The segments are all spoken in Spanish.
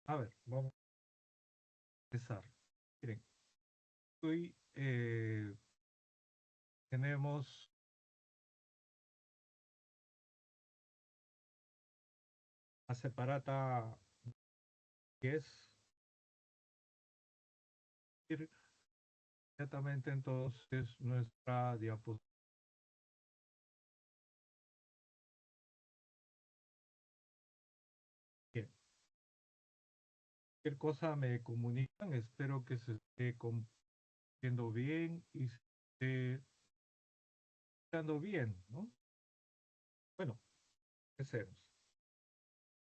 A ver, vamos a empezar. Miren, hoy tenemos la separata 10, ir exactamente entonces nuestra diapositiva. Bien, cualquier cosa me comunican, espero que se esté viendo bien y se esté escuchando bien, ¿no? Bueno, empecemos.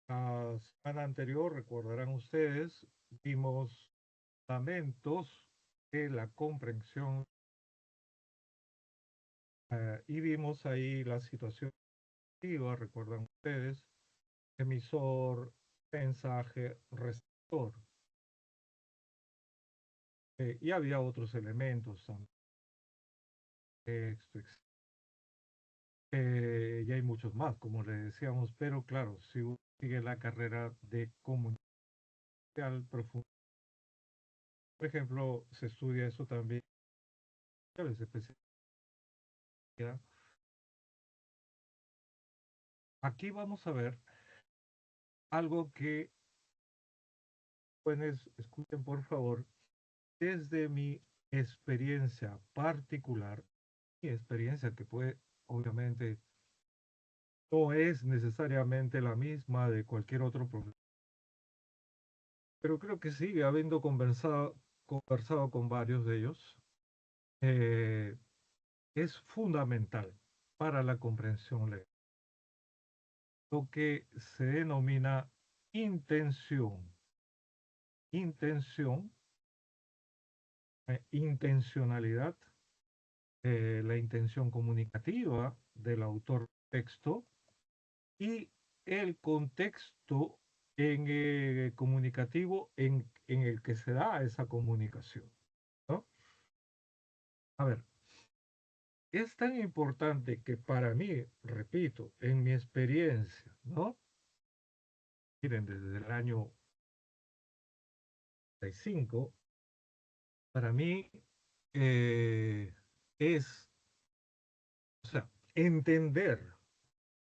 La semana anterior, recordarán ustedes, vimos fundamentos de la comprensión y vimos ahí la situación activa, recuerdan ustedes, emisor, mensaje, receptor. Y había otros elementos también, texto, y hay muchos más, como le decíamos, pero claro, si uno sigue la carrera de comunicación profunda, por ejemplo, se estudia eso también, ¿sabes? Especialidad. Aquí vamos a ver algo que, pues, escuchen por favor, desde mi experiencia particular, mi experiencia que puede, obviamente, no es necesariamente la misma de cualquier otro problema, pero creo que sí, habiendo conversado con varios de ellos, eh, es fundamental para la comprensión legal lo que se denomina intención. Intención, intencionalidad, la intención comunicativa del autor texto y el contexto comunicativo en el que se da esa comunicación, ¿no? A ver, es tan importante que para mí, repito, en mi experiencia, ¿no? Miren, desde el año 35, para mí eh, es, o sea, entender,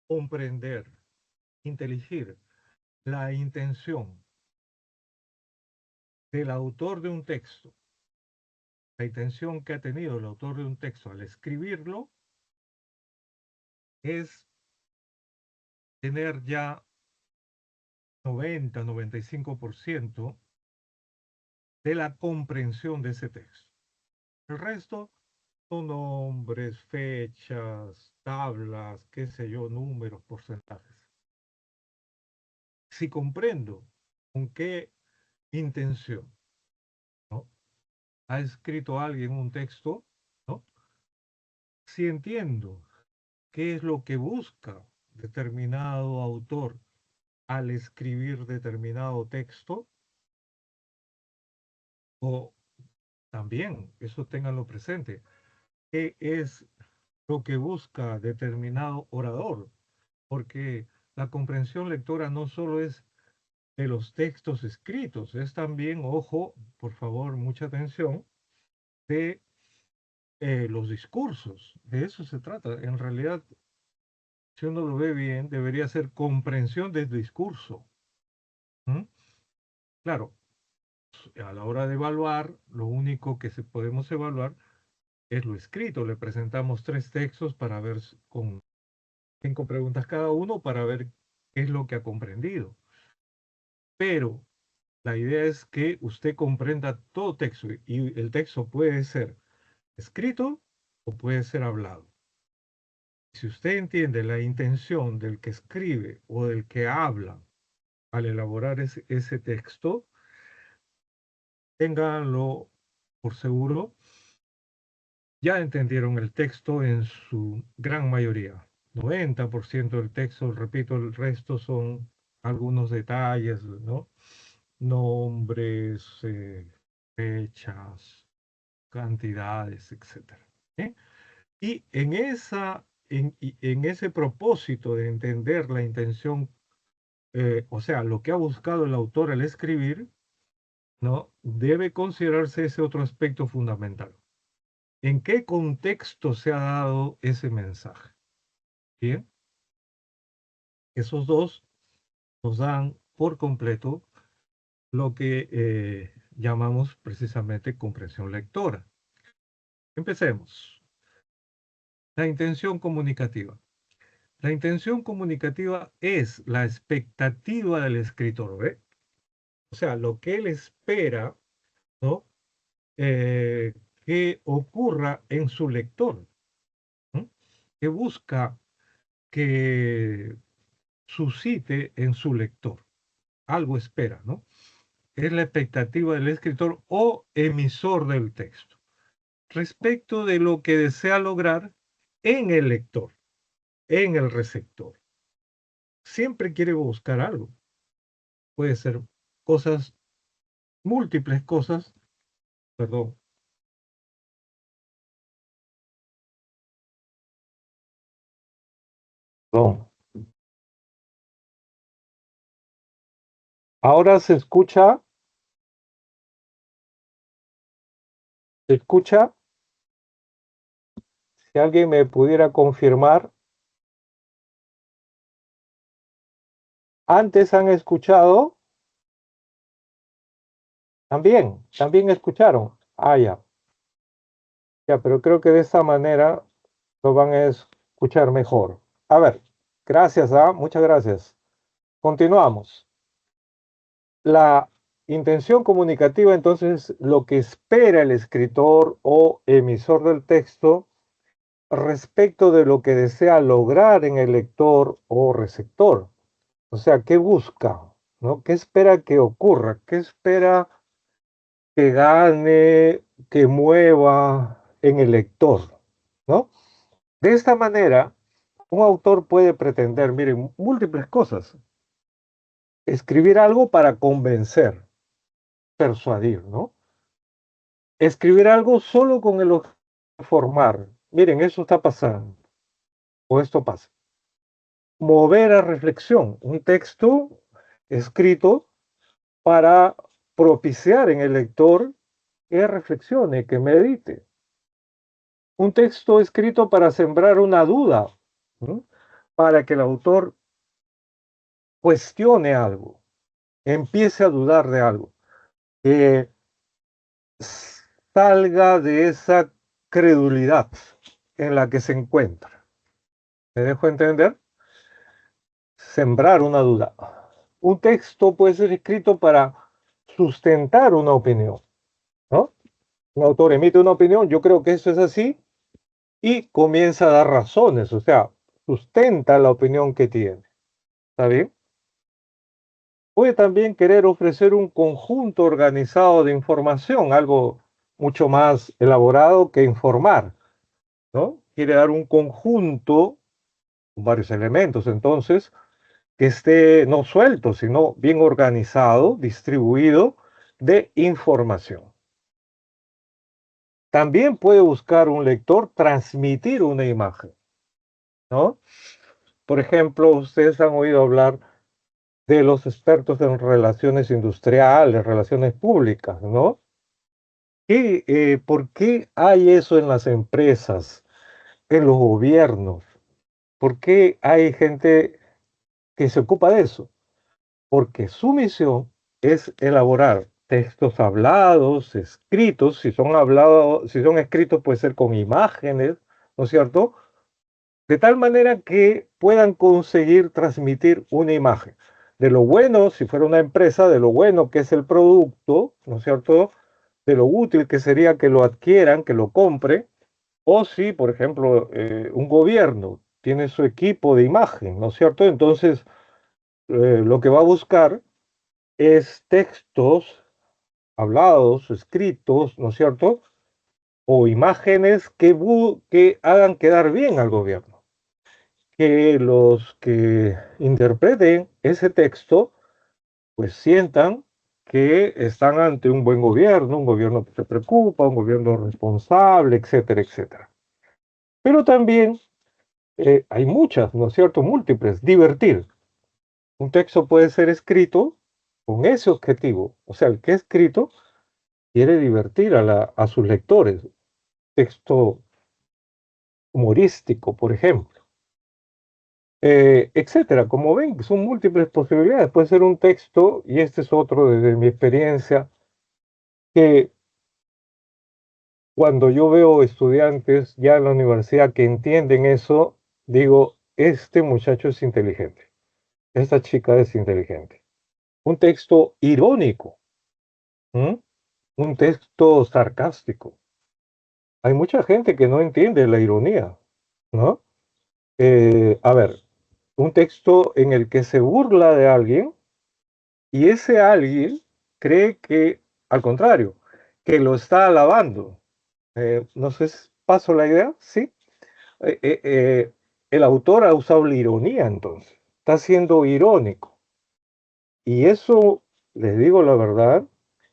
comprender, inteligir la intención del autor de un texto, la intención que ha tenido el autor de un texto al escribirlo, es tener ya 90-95% de la comprensión de ese texto. El resto son nombres, fechas, tablas, qué sé yo, números, porcentajes. Si comprendo con qué intención, ¿no?, ha escrito alguien un texto, ¿no? Si entiendo qué es lo que busca determinado autor al escribir determinado texto, o también, eso ténganlo presente, qué es lo que busca determinado orador, porque la comprensión lectora no solo es de los textos escritos, es también, ojo, por favor, mucha atención, de los discursos. De eso se trata. En realidad, si uno lo ve bien, debería ser comprensión del discurso. ¿Mm? Claro, a la hora de evaluar, lo único que podemos evaluar es lo escrito. Le presentamos tres textos para ver con 5 preguntas cada uno para ver qué es lo que ha comprendido. Pero la idea es que usted comprenda todo texto y el texto puede ser escrito o puede ser hablado. Si usted entiende la intención del que escribe o del que habla al elaborar ese texto, ténganlo por seguro, ya entendieron el texto en su gran mayoría. 90% del texto, repito, el resto son algunos detalles, ¿no? Nombres, fechas, cantidades, etcétera. ¿Eh? Y en ese propósito de entender la intención o sea, lo que ha buscado el autor al escribir, ¿no? Debe considerarse ese otro aspecto fundamental. ¿En qué contexto se ha dado ese mensaje? Bien, esos dos nos dan por completo lo que llamamos precisamente comprensión lectora. Empecemos. La intención comunicativa. La intención comunicativa es la expectativa del escritor, ¿ve? O sea, lo que él espera, ¿no? Eh, que ocurra en su lector, ¿no? Que busca que suscite en su lector. Algo espera, ¿no? Es la expectativa del escritor o emisor del texto respecto de lo que desea lograr en el lector, en el receptor. Siempre quiere buscar algo. Puede ser cosas, múltiples cosas, perdón. Perdón. Ahora se escucha. Si alguien me pudiera confirmar, antes han escuchado, también escucharon. Ah, ya, ya, pero creo que de esta manera lo van a escuchar mejor. A ver, gracias, muchas gracias. Continuamos. La intención comunicativa, entonces, lo que espera el escritor o emisor del texto respecto de lo que desea lograr en el lector o receptor. O sea, ¿qué busca? ¿No? ¿Qué espera que ocurra? ¿Qué espera que gane, que mueva en el lector? ¿No? De esta manera, un autor puede pretender, miren, múltiples cosas. Escribir algo para convencer, persuadir, ¿no? Escribir algo solo con el objetivo de formar. Miren, eso está pasando, o esto pasa. Mover a reflexión, un texto escrito para propiciar en el lector que reflexione, que medite. Un texto escrito para sembrar una duda, ¿no? Para que el autor cuestione algo, empiece a dudar de algo, que salga de esa credulidad en la que se encuentra. ¿Me dejo entender? Sembrar una duda. Un texto puede ser escrito para sustentar una opinión, ¿no? Un autor emite una opinión, yo creo que eso es así, y comienza a dar razones, o sea, sustenta la opinión que tiene. ¿Está bien? Puede también querer ofrecer un conjunto organizado de información, algo mucho más elaborado que informar, ¿no? Quiere dar un conjunto con varios elementos, entonces, que esté no suelto, sino bien organizado, distribuido de información. También puede buscar un lector transmitir una imagen, ¿no? Por ejemplo, ustedes han oído hablar de los expertos en relaciones industriales, relaciones públicas, ¿no? ¿Por qué hay eso en las empresas, en los gobiernos? ¿Por qué hay gente que se ocupa de eso? Porque su misión es elaborar textos hablados, escritos, si son hablados, si son escritos puede ser con imágenes, ¿no es cierto? De tal manera que puedan conseguir transmitir una imagen de lo bueno, si fuera una empresa, de lo bueno que es el producto, ¿no es cierto? De lo útil que sería que lo adquieran, que lo compren, o si, por ejemplo, un gobierno tiene su equipo de imagen, ¿no es cierto? Entonces, lo que va a buscar es textos hablados, escritos, ¿no es cierto? O imágenes que hagan quedar bien al gobierno. Que los que interpreten ese texto, pues sientan que están ante un buen gobierno, un gobierno que se preocupa, un gobierno responsable, etcétera, etcétera. Pero también hay muchas, ¿no es cierto? Múltiples. Divertir. Un texto puede ser escrito con ese objetivo. O sea, el que ha escrito quiere divertir a sus lectores. Texto humorístico, por ejemplo. Etcétera. Como ven, son múltiples posibilidades. Puede ser un texto, y este es otro desde mi experiencia, que cuando yo veo estudiantes ya en la universidad que entienden eso, digo, este muchacho es inteligente, esta chica es inteligente. Un texto irónico, ¿m? Un texto sarcástico. Hay mucha gente que no entiende la ironía, ¿no? A ver, un texto en el que se burla de alguien y ese alguien cree que, al contrario, que lo está alabando. No sé si paso la idea, ¿sí? Eh, eh, eh, el autor ha usado la ironía entonces, está siendo irónico. Y eso, les digo la verdad,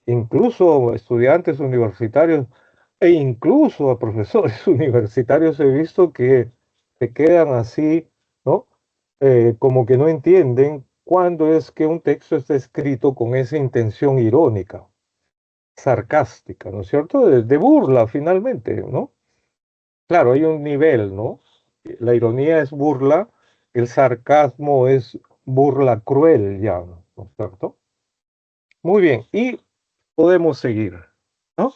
incluso a estudiantes universitarios e incluso a profesores universitarios he visto que se quedan así, ¿no? Como que no entienden cuándo es que un texto está escrito con esa intención irónica, sarcástica, ¿no es cierto? De burla finalmente, ¿no? Claro, hay un nivel, ¿no? La ironía es burla, el sarcasmo es burla cruel ya, ¿no es cierto? Muy bien, y podemos seguir, ¿no?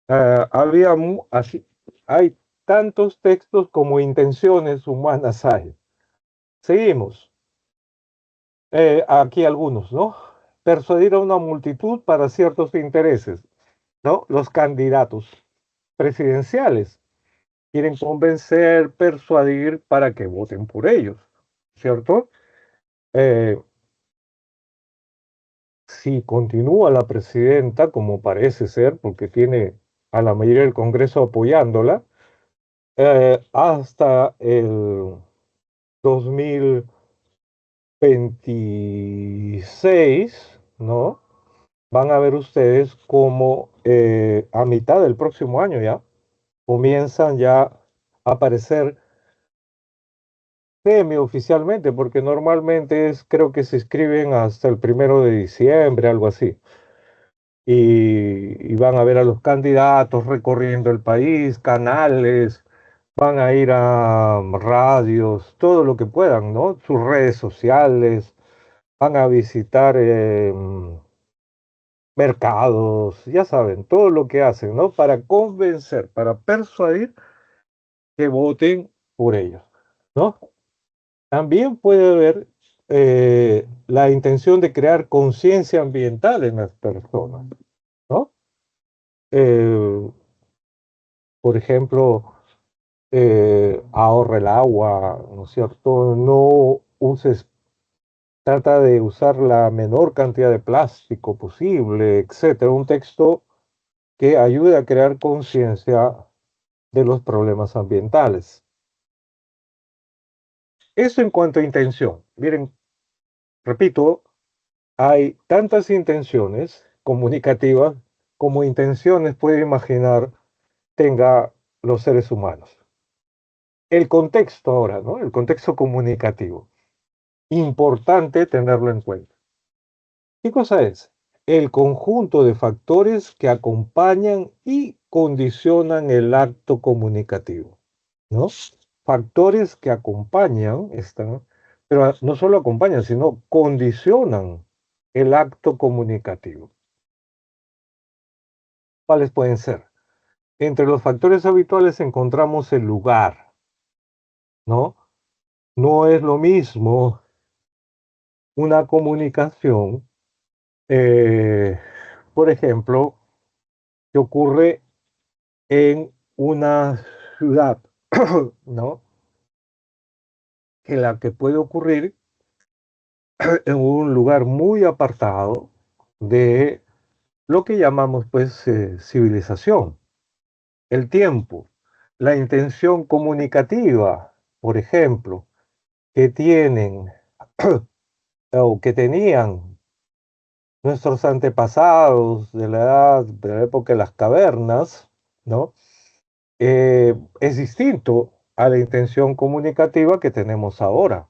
Había así, hay tantos textos como intenciones humanas hay. Seguimos. Aquí algunos, ¿no? Persuadir a una multitud para ciertos intereses, ¿no? Los candidatos presidenciales quieren convencer, persuadir para que voten por ellos, ¿cierto? Eh, si continúa la presidenta, como parece ser, porque tiene a la mayoría del Congreso apoyándola, hasta el 2026, ¿no? Van a ver ustedes como a mitad del próximo año ya comienzan ya a aparecer semi-oficialmente, porque normalmente es, creo que se inscriben hasta el 1 de diciembre, algo así. Y van a ver a los candidatos recorriendo el país, canales, van a ir a radios, todo lo que puedan, ¿no? Sus redes sociales, van a visitar mercados, ya saben, todo lo que hacen, ¿no? Para convencer, para persuadir que voten por ellos, ¿no? También puede haber la intención de crear conciencia ambiental en las personas, ¿no? Eh, por ejemplo, ahorra el agua, ¿no es cierto? No uses, trata de usar la menor cantidad de plástico posible, etcétera. Un texto que ayude a crear conciencia de los problemas ambientales. Eso en cuanto a intención. Miren, repito, hay tantas intenciones comunicativas como intenciones puede imaginar tenga los seres humanos. El contexto ahora, ¿no? El contexto comunicativo. Importante tenerlo en cuenta. ¿Qué cosa es? El conjunto de factores que acompañan y condicionan el acto comunicativo, ¿no? Factores que acompañan, están, pero no solo acompañan, sino condicionan el acto comunicativo. ¿Cuáles pueden ser? Entre los factores habituales encontramos el lugar, ¿no? No es lo mismo una comunicación, eh, por ejemplo, que ocurre en una ciudad, ¿no? Que la que puede ocurrir en un lugar muy apartado de lo que llamamos pues civilización. El tiempo, la intención comunicativa, por ejemplo, que tienen o que tenían nuestros antepasados de la época de las cavernas, ¿no? Es distinto a la intención comunicativa que tenemos ahora.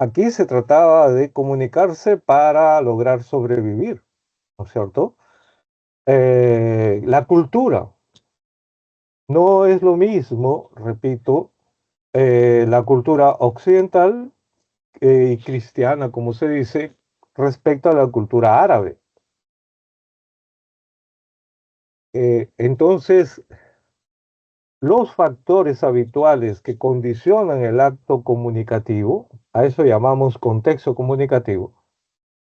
Aquí se trataba de comunicarse para lograr sobrevivir, ¿no es cierto? La cultura no es lo mismo, repito, la cultura occidental y cristiana, como se dice, respecto a la cultura árabe. Entonces, los factores habituales que condicionan el acto comunicativo, a eso llamamos contexto comunicativo,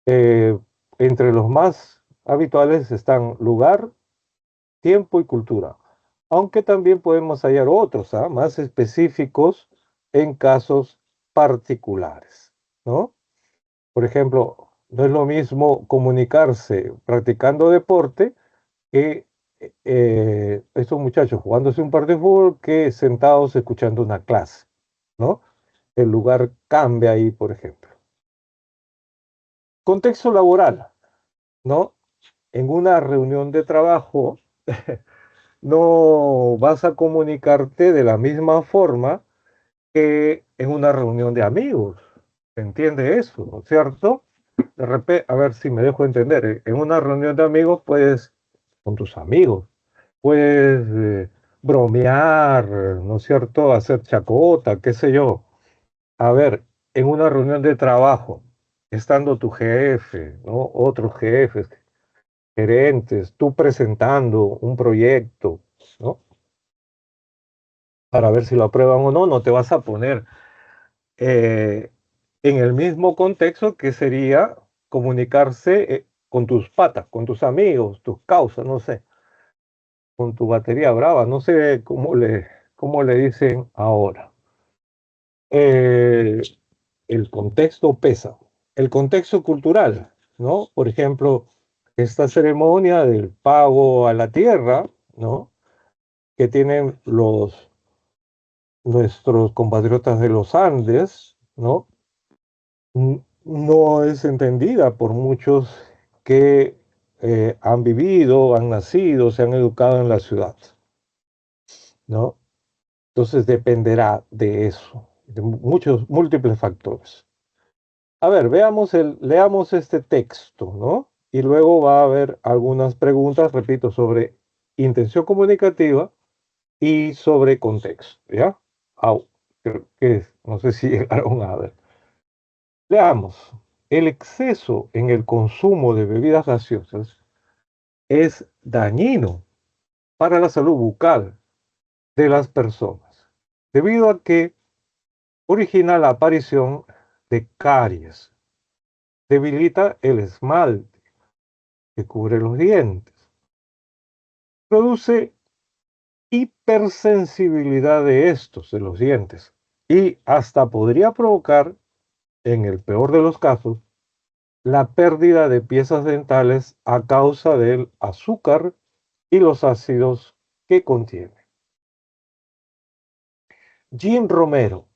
eh, entre los más habituales están lugar, tiempo y cultura, aunque también podemos hallar otros, más específicos en casos particulares, ¿no? Por ejemplo, no es lo mismo comunicarse practicando deporte que estos muchachos jugándose un partido de fútbol que sentados escuchando una clase, ¿no? El lugar cambia ahí, por ejemplo. Contexto laboral, ¿no? En una reunión de trabajo no vas a comunicarte de la misma forma que en una reunión de amigos. ¿Se entiende eso, no es cierto? De repente, a ver si me dejo entender. En una reunión de amigos, puedes, con tus amigos, puedes bromear, ¿no es cierto? Hacer chacota, qué sé yo. A ver, en una reunión de trabajo, estando tu jefe, ¿no? Otros jefes, gerentes, tú presentando un proyecto, ¿no? Para ver si lo aprueban o no, no te vas a poner eh, en el mismo contexto que sería comunicarse con tus patas, con tus amigos, tus causas, no sé, con tu batería brava, no sé cómo le dicen ahora. Eh, el contexto pesa. El contexto cultural, ¿no? Por ejemplo, esta ceremonia del pago a la tierra, ¿no? Que tienen nuestros compatriotas de los Andes, ¿no? No es entendida por muchos que han vivido, han nacido, se han educado en la ciudad, ¿no? Entonces dependerá de eso, de muchos múltiples factores. A ver, leamos este texto, ¿no? Y luego va a haber algunas preguntas, repito, sobre intención comunicativa y sobre contexto, ¿ya? Au, creo que no sé si llegaron a ver. Veamos, el exceso en el consumo de bebidas gaseosas es dañino para la salud bucal de las personas, debido a que origina la aparición de caries, debilita el esmalte que cubre los dientes, produce hipersensibilidad de estos, de los dientes, y hasta podría provocar, en el peor de los casos, la pérdida de piezas dentales a causa del azúcar y los ácidos que contiene. Jim Romero,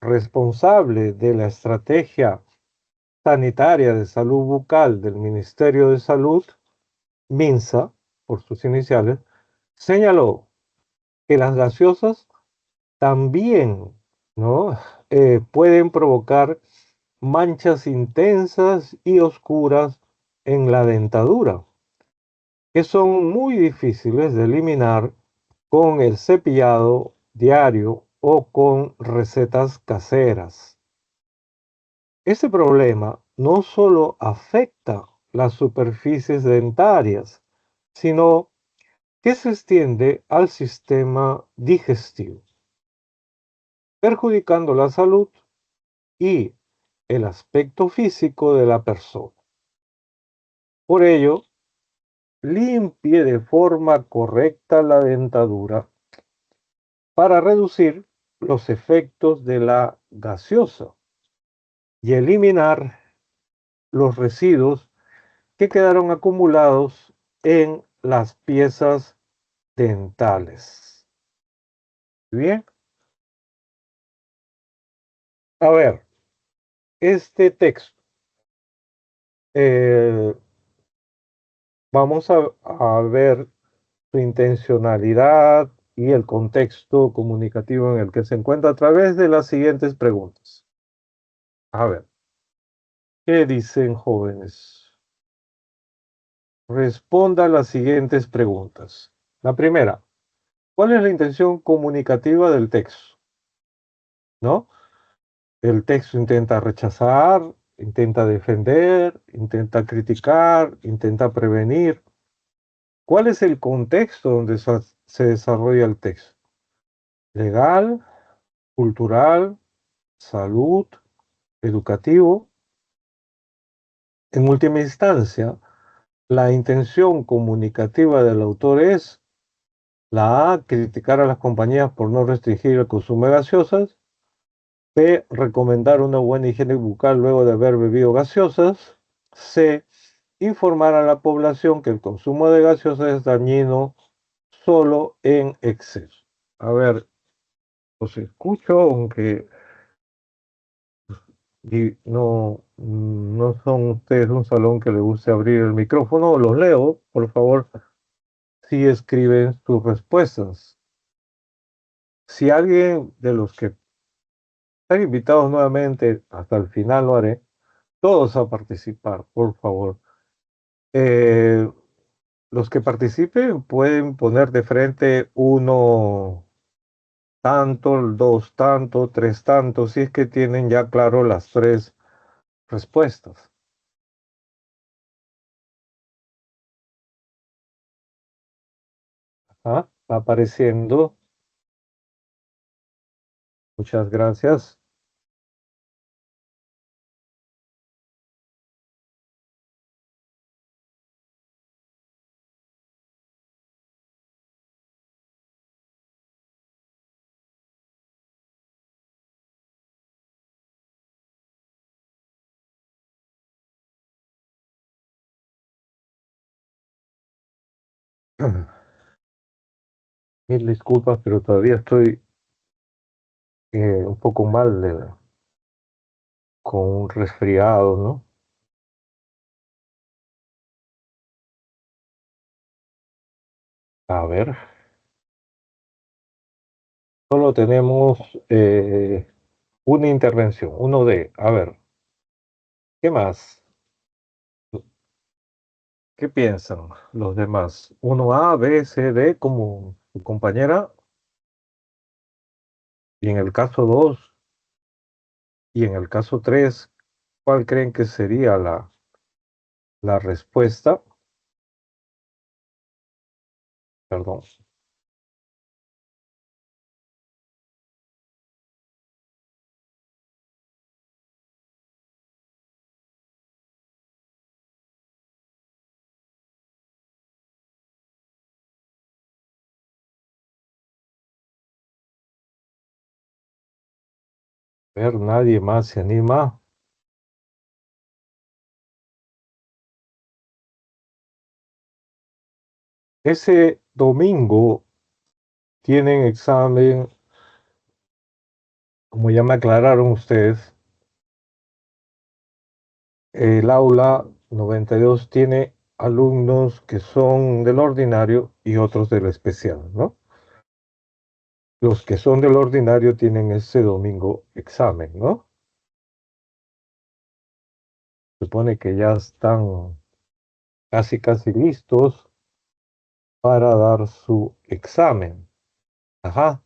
responsable de la estrategia sanitaria de salud bucal del Ministerio de Salud, MINSA, por sus iniciales, señaló que las gaseosas también, ¿no? Pueden provocar manchas intensas y oscuras en la dentadura, que son muy difíciles de eliminar con el cepillado diario o con recetas caseras. Este problema no solo afecta las superficies dentarias, sino que se extiende al sistema digestivo, perjudicando la salud y el aspecto físico de la persona. Por ello, limpie de forma correcta la dentadura para reducir los efectos de la gaseosa y eliminar los residuos que quedaron acumulados en las piezas dentales. Bien, a ver, este texto, eh, vamos a ver su intencionalidad y el contexto comunicativo en el que se encuentra a través de las siguientes preguntas. A ver, ¿Qué dicen jóvenes? Responda a las siguientes preguntas. La primera, ¿cuál es la intención comunicativa del texto? ¿No? El texto intenta rechazar, intenta defender, intenta criticar, intenta prevenir. ¿Cuál es el contexto donde se desarrolla el texto? Legal, cultural, salud, educativo. En última instancia, la intención comunicativa del autor es la A, criticar a las compañías por no restringir el consumo de gaseosas. B, recomendar una buena higiene bucal luego de haber bebido gaseosas. C, informar a la población que el consumo de gaseosas es dañino solo en exceso. A ver, los escucho, aunque no son ustedes un salón que le guste abrir el micrófono. Los leo, por favor, si escriben sus respuestas. Si alguien de los que están invitados nuevamente, hasta el final lo haré, todos a participar, por favor. Eh, los que participen pueden poner de frente uno tanto, dos tanto, tres tanto, si es que tienen ya claro las tres respuestas. ¿Ah? Va apareciendo. Muchas gracias. Mil disculpas, pero todavía estoy un poco mal con un resfriado, ¿no? A ver, solo tenemos una intervención, uno de, a ver, ¿qué más? ¿Qué piensan los demás? Uno A, B, C, D, como su compañera, y en el caso 2 y en el caso 3, ¿cuál creen que sería la respuesta? Perdón. A ver, nadie más se anima. Ese domingo tienen examen, como ya me aclararon ustedes, el aula 92 tiene alumnos que son del ordinario y otros del especial, ¿no? Los que son del ordinario tienen ese domingo examen, ¿no? Supone que ya están casi listos para dar su examen. Ajá,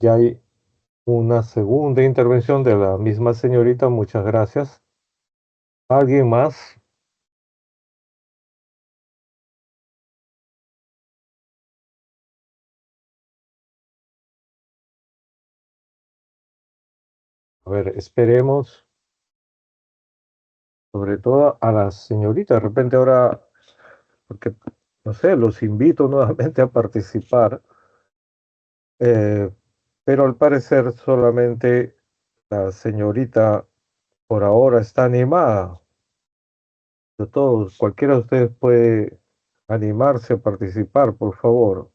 ya hay una segunda intervención de la misma señorita, muchas gracias. ¿Alguien más? A ver, esperemos, sobre todo a la señorita. De repente ahora, porque, no sé, los invito nuevamente a participar, eh, pero al parecer solamente la señorita por ahora está animada. De todos, cualquiera de ustedes puede animarse a participar, por favor.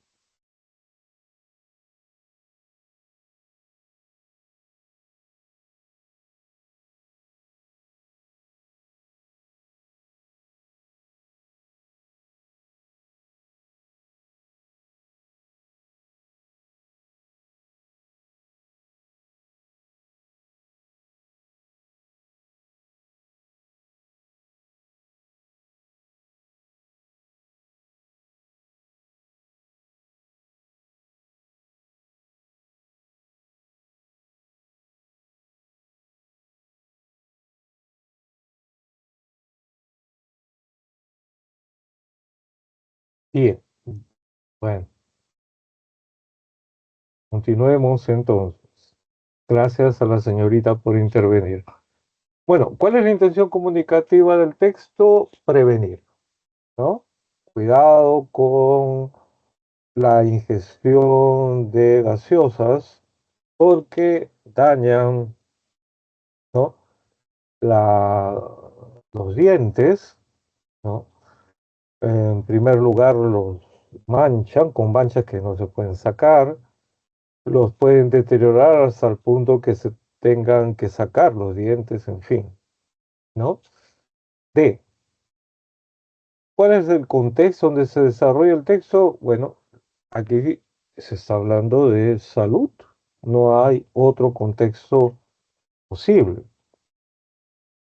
Bien, bueno, continuemos entonces. Gracias a la señorita por intervenir. Bueno, ¿cuál es la intención comunicativa del texto? Prevenir, ¿no? Cuidado con la ingestión de gaseosas porque dañan, ¿no? la- los dientes, ¿no? En primer lugar, los manchan con manchas que no se pueden sacar, los pueden deteriorar hasta el punto que se tengan que sacar los dientes, en fin, ¿no? D. ¿Cuál es el contexto donde se desarrolla el texto? Bueno, aquí se está hablando de salud, no hay otro contexto posible.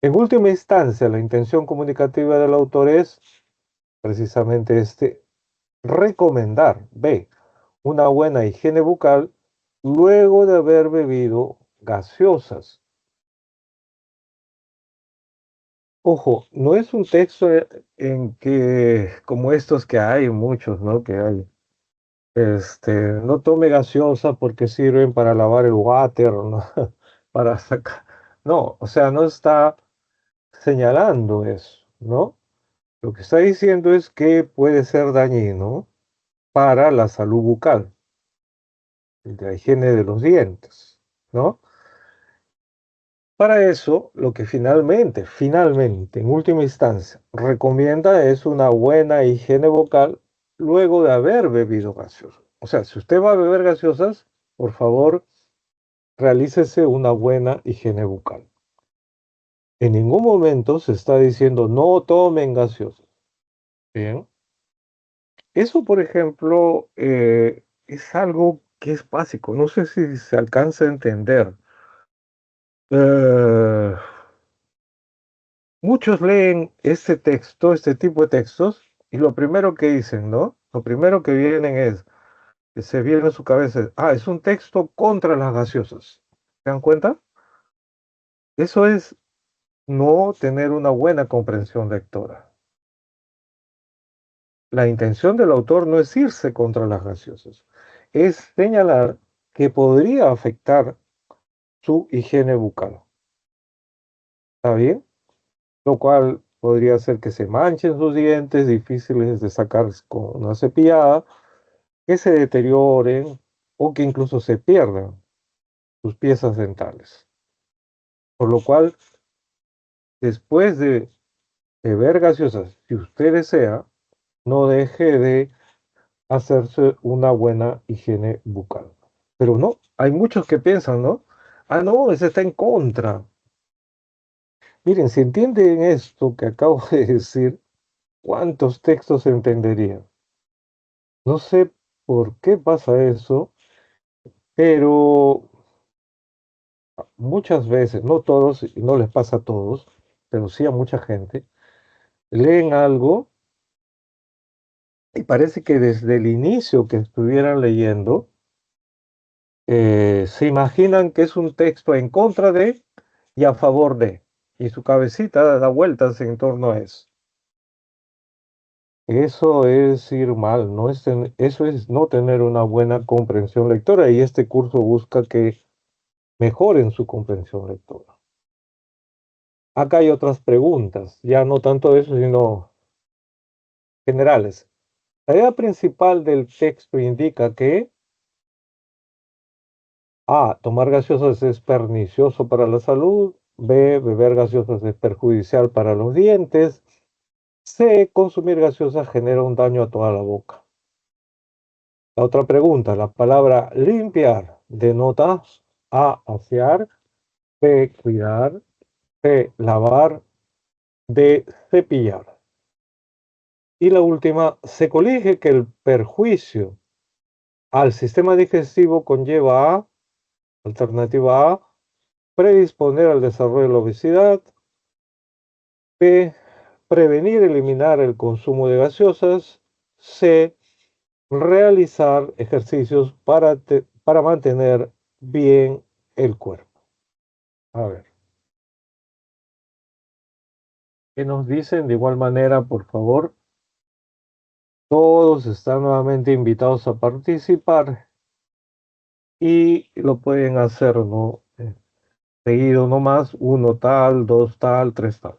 En última instancia, la intención comunicativa del autor es precisamente recomendar, B, una buena higiene bucal luego de haber bebido gaseosas. Ojo, no es un texto en que, como estos que hay, muchos, ¿no? Que hay, no tome gaseosa porque sirven para lavar el water, ¿no? Para sacar. No, o sea, no está señalando eso, ¿no? Lo que está diciendo es que puede ser dañino para la salud bucal, de la higiene de los dientes, ¿no? Para eso, lo que finalmente, en última instancia, recomienda es una buena higiene bucal luego de haber bebido gaseosas. O sea, si usted va a beber gaseosas, por favor, realícese una buena higiene bucal. En ningún momento se está diciendo no tomen gaseosas. Bien. Eso, por ejemplo, es algo que es básico. No sé si se alcanza a entender. Eh, Muchos leen este texto, este tipo de textos, y lo primero que dicen, ¿no? Lo primero que vienen es, que se viene a su cabeza, es un texto contra las gaseosas. ¿Se dan cuenta? Eso es no tener una buena comprensión lectora. La intención del autor no es irse contra las gaseosas, es señalar que podría afectar su higiene bucal. ¿Está bien? Lo cual podría hacer que se manchen sus dientes, difíciles de sacar con una cepillada, que se deterioren o que incluso se pierdan sus piezas dentales. Por lo cual, después de beber gaseosas, si usted desea, no deje de hacerse una buena higiene bucal. Pero no, hay muchos que piensan, ¿no? No, ese está en contra. Miren, si entienden esto que acabo de decir, ¿cuántos textos se entenderían? No sé por qué pasa eso, pero muchas veces, no todos, y no les pasa a todos, pero sí a mucha gente, leen algo y parece que desde el inicio que estuvieran leyendo, se imaginan que es un texto en contra de y a favor de, y su cabecita da vueltas en torno a eso. Eso es ir mal, no es eso es no tener una buena comprensión lectora y este curso busca que mejoren su comprensión lectora. Acá hay otras preguntas, ya no tanto de eso, sino generales. La idea principal del texto indica que A. Tomar gaseosas es pernicioso para la salud. B. Beber gaseosas es perjudicial para los dientes. C. Consumir gaseosas genera un daño a toda la boca. La otra pregunta, la palabra limpiar denota A. Asear. B. Cuidar. C. Lavar. D. Cepillar. Y la última, se colige que el perjuicio al sistema digestivo conlleva a, alternativa A, predisponer al desarrollo de la obesidad, B, prevenir, eliminar el consumo de gaseosas, C, realizar ejercicios para mantener bien el cuerpo. A ver, ¿qué nos dicen de igual manera, por favor? Todos están nuevamente invitados a participar y lo pueden hacer, ¿no? Seguido nomás, uno tal, dos tal, tres tal.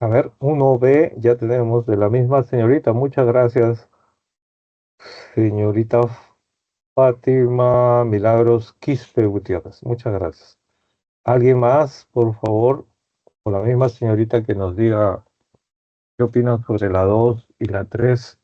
A ver, uno B, ya tenemos de la misma señorita. Muchas gracias, señorita Fátima Milagros Quispe Gutiérrez. Muchas gracias. ¿Alguien más, por favor? O la misma señorita que nos diga qué opina sobre la 2 y la 3.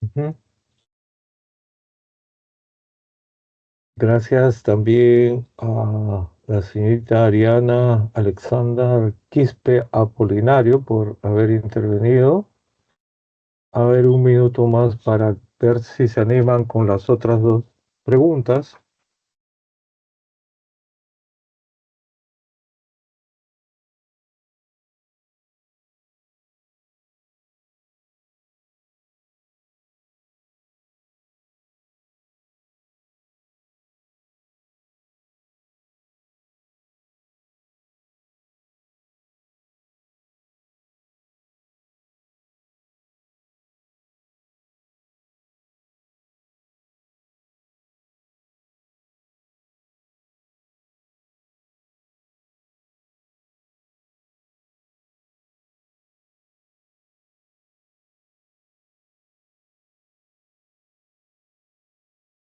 Ujú. Gracias también a la señorita Ariana Alexandra Quispe Apolinario por haber intervenido. A ver, un minuto más para ver si se animan con las otras dos preguntas.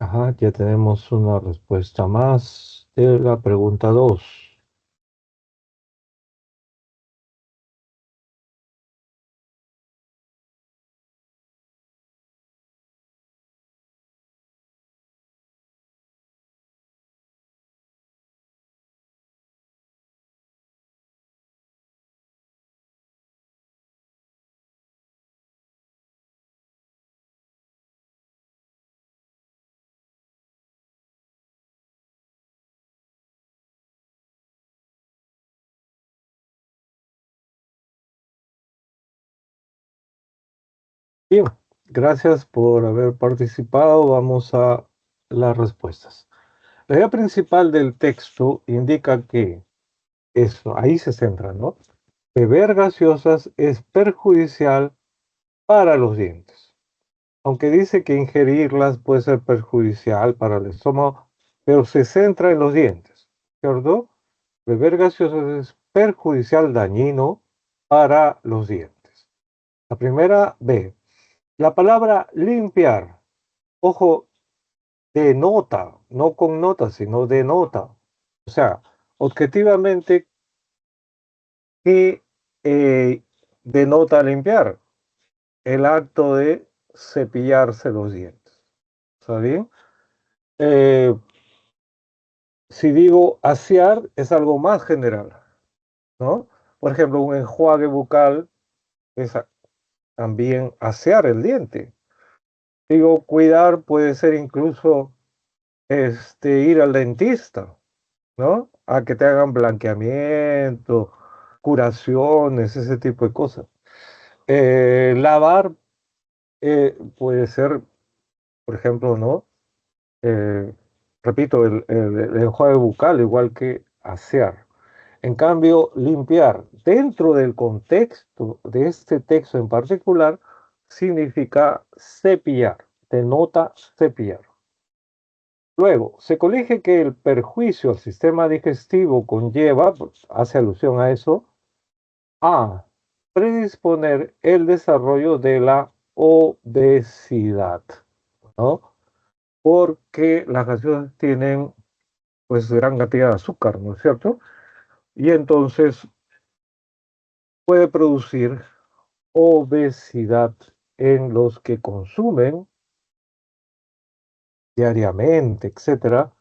Ajá, ya tenemos una respuesta más de la pregunta 2. Bien, gracias por haber participado. Vamos a las respuestas. La idea principal del texto indica que Eso, ahí se centra, ¿no? Beber gaseosas es perjudicial para los dientes. Aunque dice que ingerirlas puede ser perjudicial para el estómago, pero se centra en los dientes, ¿cierto? Beber gaseosas es perjudicial, dañino para los dientes. La primera B. La palabra limpiar, ojo, denota, no connota, sino denota. O sea, objetivamente, ¿qué denota limpiar? El acto de cepillarse los dientes. ¿Está bien? Eh, si digo asear, es algo más general, ¿no? Por ejemplo, un enjuague bucal es también asear el diente. Digo, cuidar puede ser incluso ir al dentista, ¿no? A que te hagan blanqueamiento, curaciones, ese tipo de cosas. Lavar puede ser, por ejemplo, ¿no? Eh, repito, el enjuague bucal, igual que asear. En cambio, limpiar dentro del contexto de este texto en particular significa cepillar, denota cepillar. Luego, se colige que el perjuicio al sistema digestivo conlleva, pues, hace alusión a eso, a predisponer el desarrollo de la obesidad, ¿no? Porque las gaseosas tienen pues gran cantidad de azúcar, ¿no es cierto? Y entonces puede producir obesidad en los que consumen diariamente, etcétera,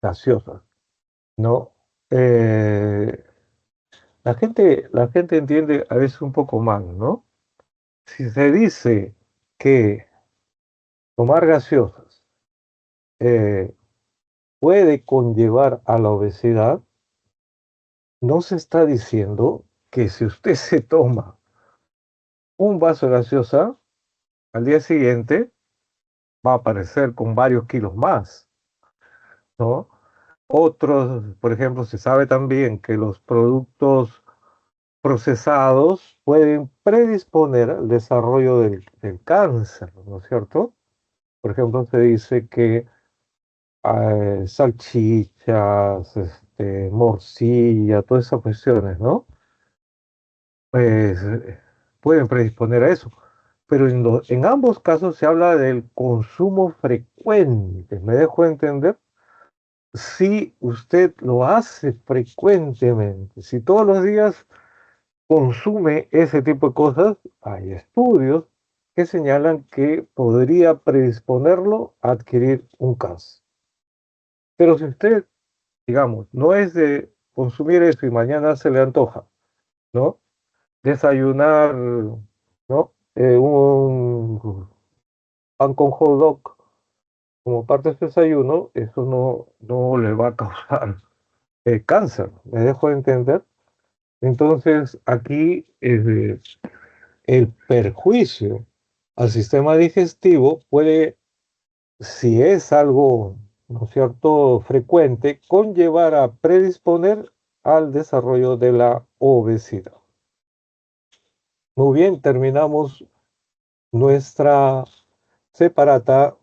gaseosas, ¿no? Eh, la gente entiende a veces un poco mal, ¿no? Si se dice que tomar gaseosas eh, puede conllevar a la obesidad, no se está diciendo que si usted se toma un vaso de gaseosa, al día siguiente va a aparecer con varios kilos más, ¿no? Otros, por ejemplo, se sabe también que los productos procesados pueden predisponer al desarrollo del cáncer, ¿no es cierto? Por ejemplo, se dice que salchichas, morcilla, todas esas cuestiones, ¿no? Pues pueden predisponer a eso. Pero en ambos casos se habla del consumo frecuente. ¿Me dejo entender? Si usted lo hace frecuentemente, si todos los días consume ese tipo de cosas, hay estudios que señalan que podría predisponerlo a adquirir un cáncer. Pero si usted, digamos, no es de consumir eso y mañana se le antoja, ¿no? Desayunar, ¿no? Un pan con hot dog como parte de su desayuno, eso no le va a causar cáncer, ¿me dejo de entender? Entonces, aquí el perjuicio al sistema digestivo puede, si es algo, ¿no es cierto?, frecuente, conllevar a predisponer al desarrollo de la obesidad. Muy bien, terminamos nuestra separata,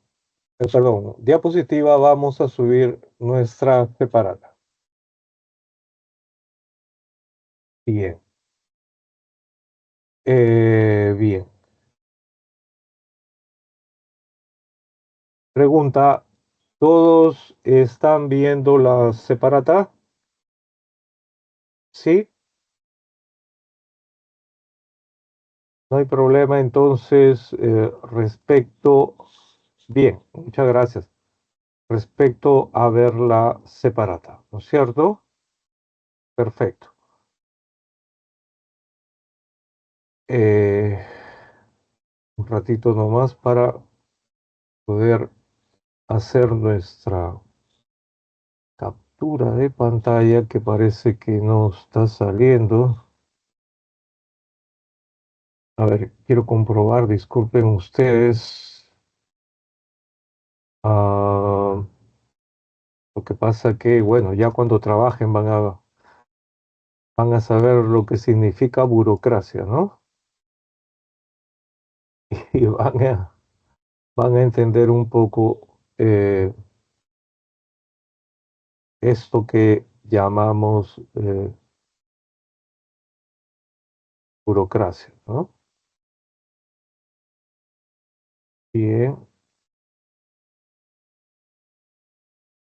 perdón, diapositiva. Vamos a subir nuestra separata. Bien, bien. Pregunta, ¿todos están viendo la separata? Sí, no hay problema. Entonces, respecto, bien, muchas gracias. Respecto a ver la separata, ¿no es cierto? Perfecto. Eh, un ratito nomás para poder hacer nuestra captura de pantalla, que parece que no está saliendo. A ver, quiero comprobar, disculpen ustedes. Ah, lo que pasa que, bueno, ya cuando trabajen van a van a saber lo que significa burocracia, ¿no? Y van a entender un poco esto que llamamos burocracia, ¿no? Bien,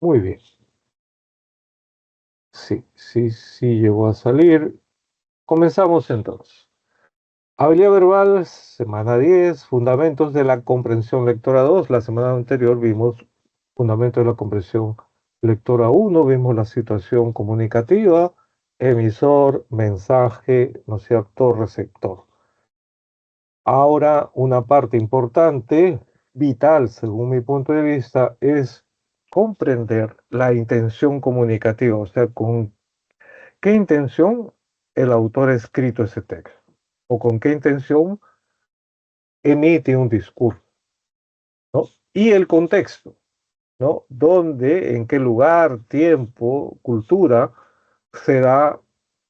muy bien. Sí, sí, sí llegó a salir. Comenzamos entonces. Habilidad verbal, semana 10, fundamentos de la comprensión lectora 2. La semana anterior vimos fundamentos de la comprensión lectora 1, vimos la situación comunicativa, emisor, mensaje, ¿no es cierto?, receptor. Ahora, una parte importante, vital según mi punto de vista, es comprender la intención comunicativa, o sea, con qué intención el autor ha escrito ese texto o con qué intención emite un discurso, ¿no? Y el contexto, ¿no? ¿Dónde, en qué lugar, tiempo, cultura se da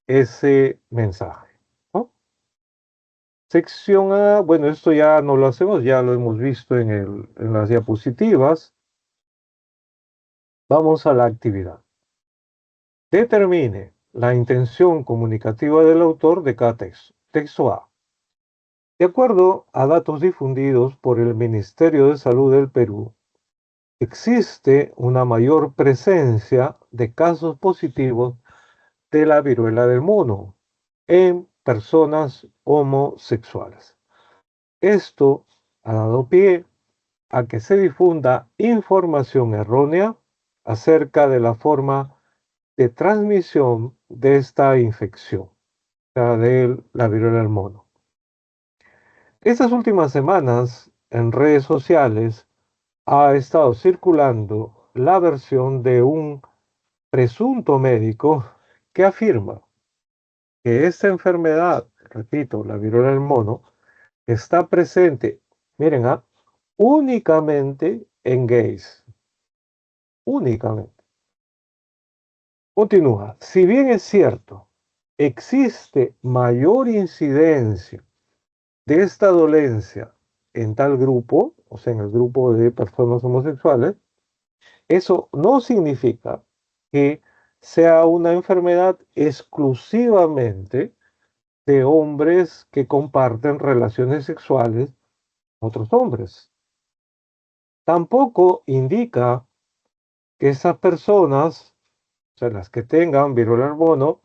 ese mensaje, ¿no? Sección A, bueno, esto ya no lo hacemos, ya lo hemos visto en las diapositivas. Vamos a la actividad. Determine la intención comunicativa del autor de cada texto. Texto A. De acuerdo a datos difundidos por el Ministerio de Salud del Perú, existe una mayor presencia de casos positivos de la viruela del mono en personas homosexuales. Esto ha dado pie a que se difunda información errónea acerca de la forma de transmisión de esta infección, o sea, de la viruela del mono. Estas últimas semanas en redes sociales ha estado circulando la versión de un presunto médico que afirma que esta enfermedad, repito, la viruela del mono, está presente, miren, únicamente en gays, únicamente. Continúa, si bien es cierto, existe mayor incidencia de esta dolencia en tal grupo, o sea, en el grupo de personas homosexuales, eso no significa que sea una enfermedad exclusivamente de hombres que comparten relaciones sexuales con otros hombres. Tampoco indica que esas personas, o sea, las que tengan viruela del mono,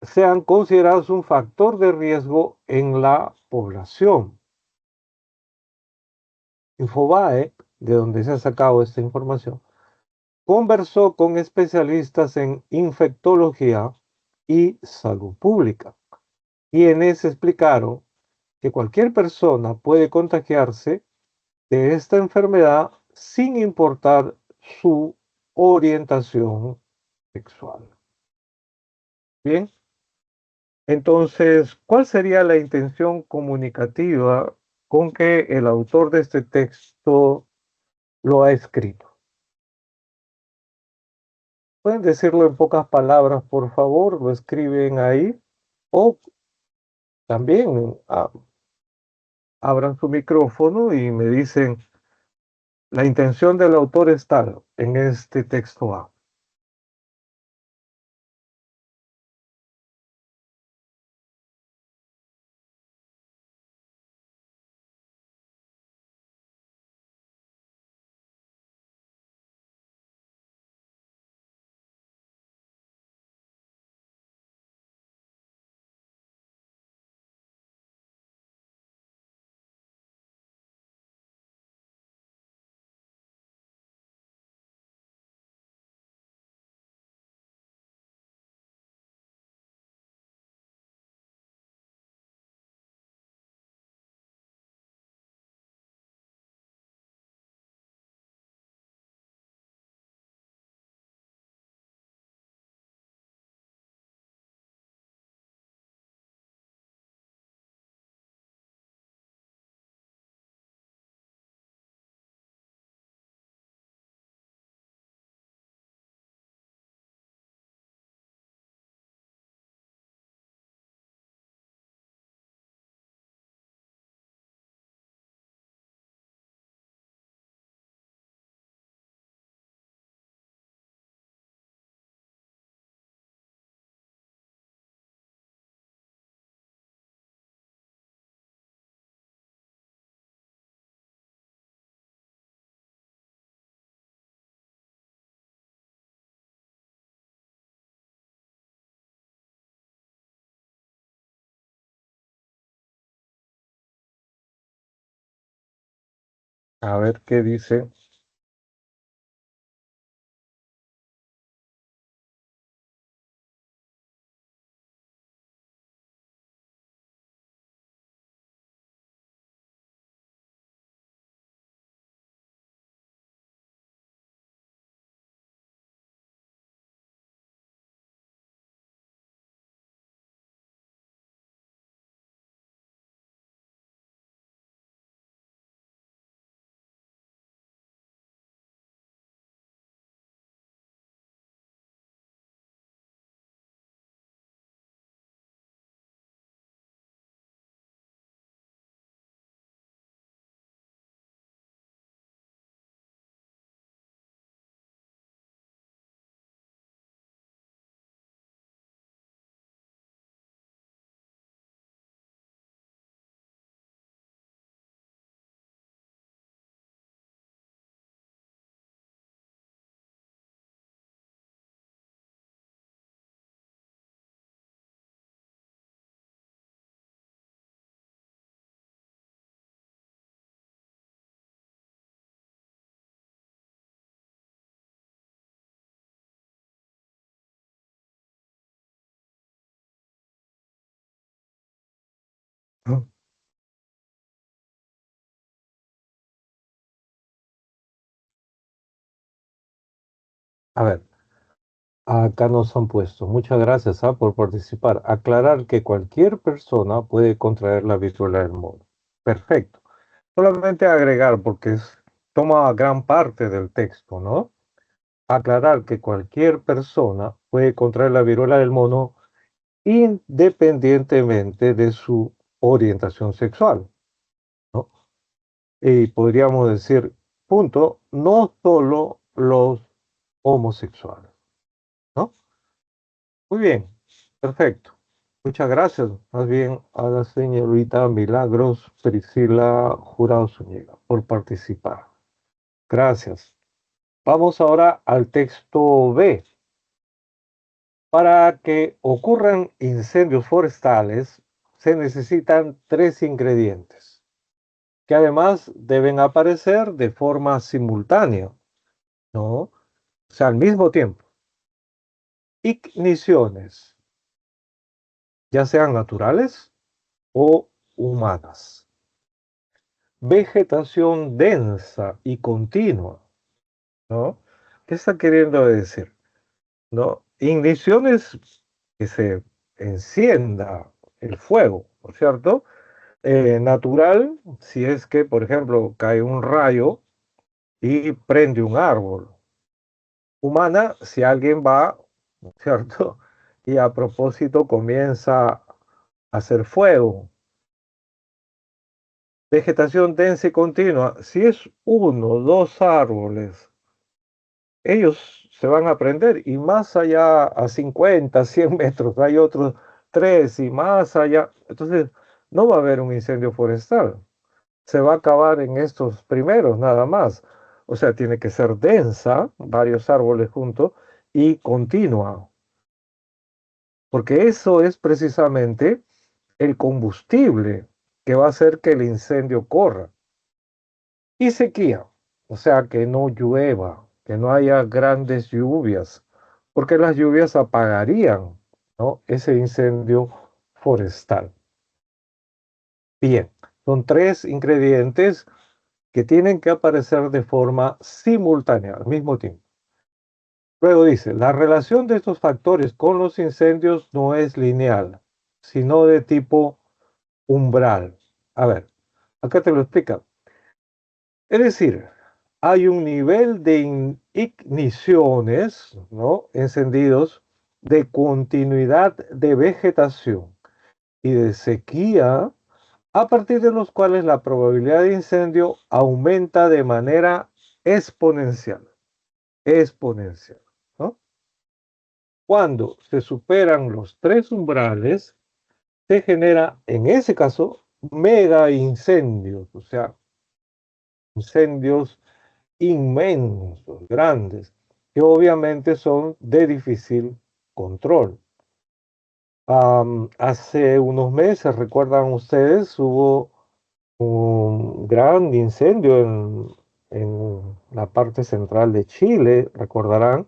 sean considerados un factor de riesgo en la población. Infobae, de donde se ha sacado esta información, conversó con especialistas en infectología y salud pública, quienes explicaron que cualquier persona puede contagiarse de esta enfermedad sin importar su orientación sexual. Bien, entonces, ¿cuál sería la intención comunicativa con que el autor de este texto lo ha escrito? ¿Pueden decirlo en pocas palabras, por favor? Lo escriben ahí. O también abran su micrófono y me dicen, la intención del autor es tal en este texto A. A ver qué dice. A ver, acá nos han puesto. Muchas gracias, por participar. Aclarar que cualquier persona puede contraer la viruela del mono. Perfecto. Solamente agregar, porque toma gran parte del texto, ¿no? Aclarar que cualquier persona puede contraer la viruela del mono independientemente de su orientación sexual, ¿no? Y podríamos decir, punto, no solo los homosexuales, ¿no? Muy bien, perfecto. Muchas gracias, más bien a la señorita Milagros Priscila Jurado Zúñiga por participar. Gracias. Vamos ahora al texto B. Para que ocurran incendios forestales se necesitan tres ingredientes que además deben aparecer de forma simultánea, ¿no? O sea, al mismo tiempo. Igniciones, ya sean naturales o humanas. Vegetación densa y continua, ¿no? ¿Qué está queriendo decir? ¿No? Igniciones que se encienda el fuego, ¿no es cierto? Natural, si es que, por ejemplo, cae un rayo y prende un árbol. Humana, si alguien va, ¿no es cierto? Y a propósito comienza a hacer fuego. Vegetación densa y continua, si es uno o dos árboles, ellos se van a prender y más allá a 50, 100 metros hay otros tres y más allá. Entonces, no va a haber un incendio forestal. Se va a acabar en estos primeros nada más. O sea, tiene que ser densa, varios árboles juntos, y continua, porque eso es precisamente el combustible que va a hacer que el incendio corra. Y sequía, o sea, que no llueva, que no haya grandes lluvias, porque las lluvias apagarían, ¿no?, ese incendio forestal. Bien, son tres ingredientes que tienen que aparecer de forma simultánea, al mismo tiempo. Luego dice, la relación de estos factores con los incendios no es lineal, sino de tipo umbral. A ver, acá te lo explica. Es decir, hay un nivel de igniciones, ¿no?, encendidos, de continuidad de vegetación y de sequía, a partir de los cuales la probabilidad de incendio aumenta de manera exponencial. Exponencial, ¿no? Cuando se superan los tres umbrales, se genera, en ese caso, mega incendios, o sea, incendios inmensos, grandes, que obviamente son de difícil control. Hace unos meses, recuerdan ustedes, hubo un gran incendio en la parte central de Chile, recordarán,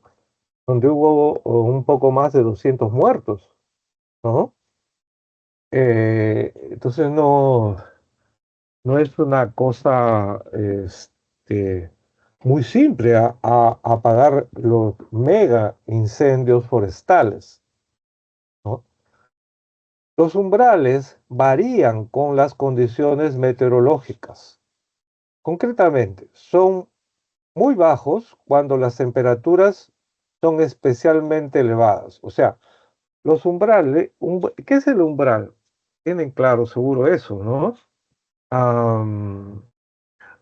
donde hubo un poco más de 200 muertos, ¿no? Entonces no es una cosa muy simple apagar los mega incendios forestales, ¿no? Los umbrales varían con las condiciones meteorológicas. Concretamente, son muy bajos cuando las temperaturas son especialmente elevadas. O sea, los umbrales, ¿qué es el umbral? Tienen claro seguro eso, ¿no? Am,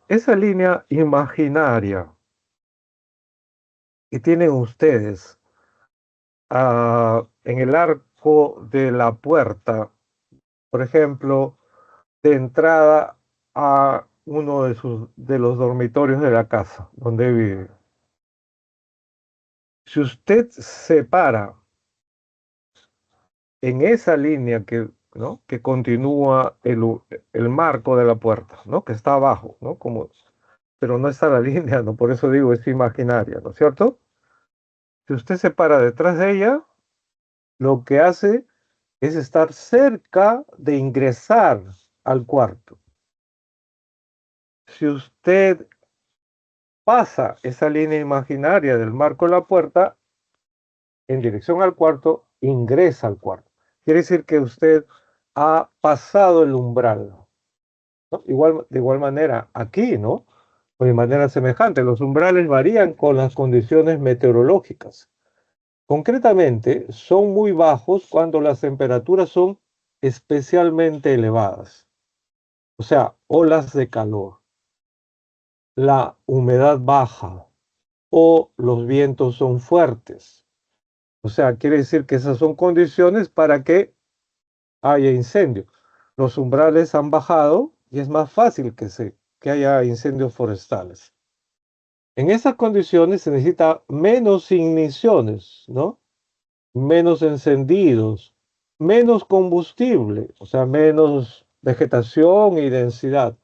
esa línea imaginaria que tienen ustedes en el arco de la puerta, por ejemplo, de entrada a uno de los dormitorios de la casa donde vive. Si usted se para en esa línea ¿no? que continúa el marco de la puerta, ¿no? Que está abajo, ¿no? Pero no está la línea, ¿no? Por eso digo, es imaginaria, ¿no es cierto? Si usted se para detrás de ella, lo que hace es estar cerca de ingresar al cuarto. Si usted pasa esa línea imaginaria del marco de la puerta en dirección al cuarto, ingresa al cuarto. Quiere decir que usted ha pasado el umbral, ¿no? De igual manera, aquí, ¿no? O de manera semejante, los umbrales varían con las condiciones meteorológicas. Concretamente, son muy bajos cuando las temperaturas son especialmente elevadas, o sea, olas de calor, la humedad baja o los vientos son fuertes. O sea, quiere decir que esas son condiciones para que haya incendio. Los umbrales han bajado y es más fácil que haya incendios forestales. En esas condiciones se necesita menos igniciones, ¿no? Menos encendidos, menos combustible, o sea, menos vegetación y densidad,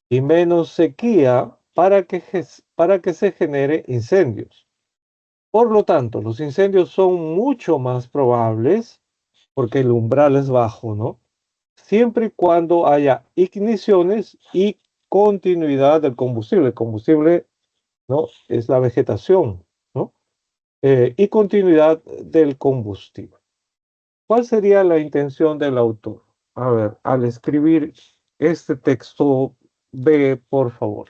y menos sequía para que se genere incendios. Por lo tanto, los incendios son mucho más probables porque el umbral es bajo, ¿no? Siempre y cuando haya igniciones y continuidad del combustible. El combustible, ¿no? Es la vegetación, ¿no? Y continuidad del combustible. ¿Cuál sería la intención del autor? A ver, al escribir este texto, ve, por favor.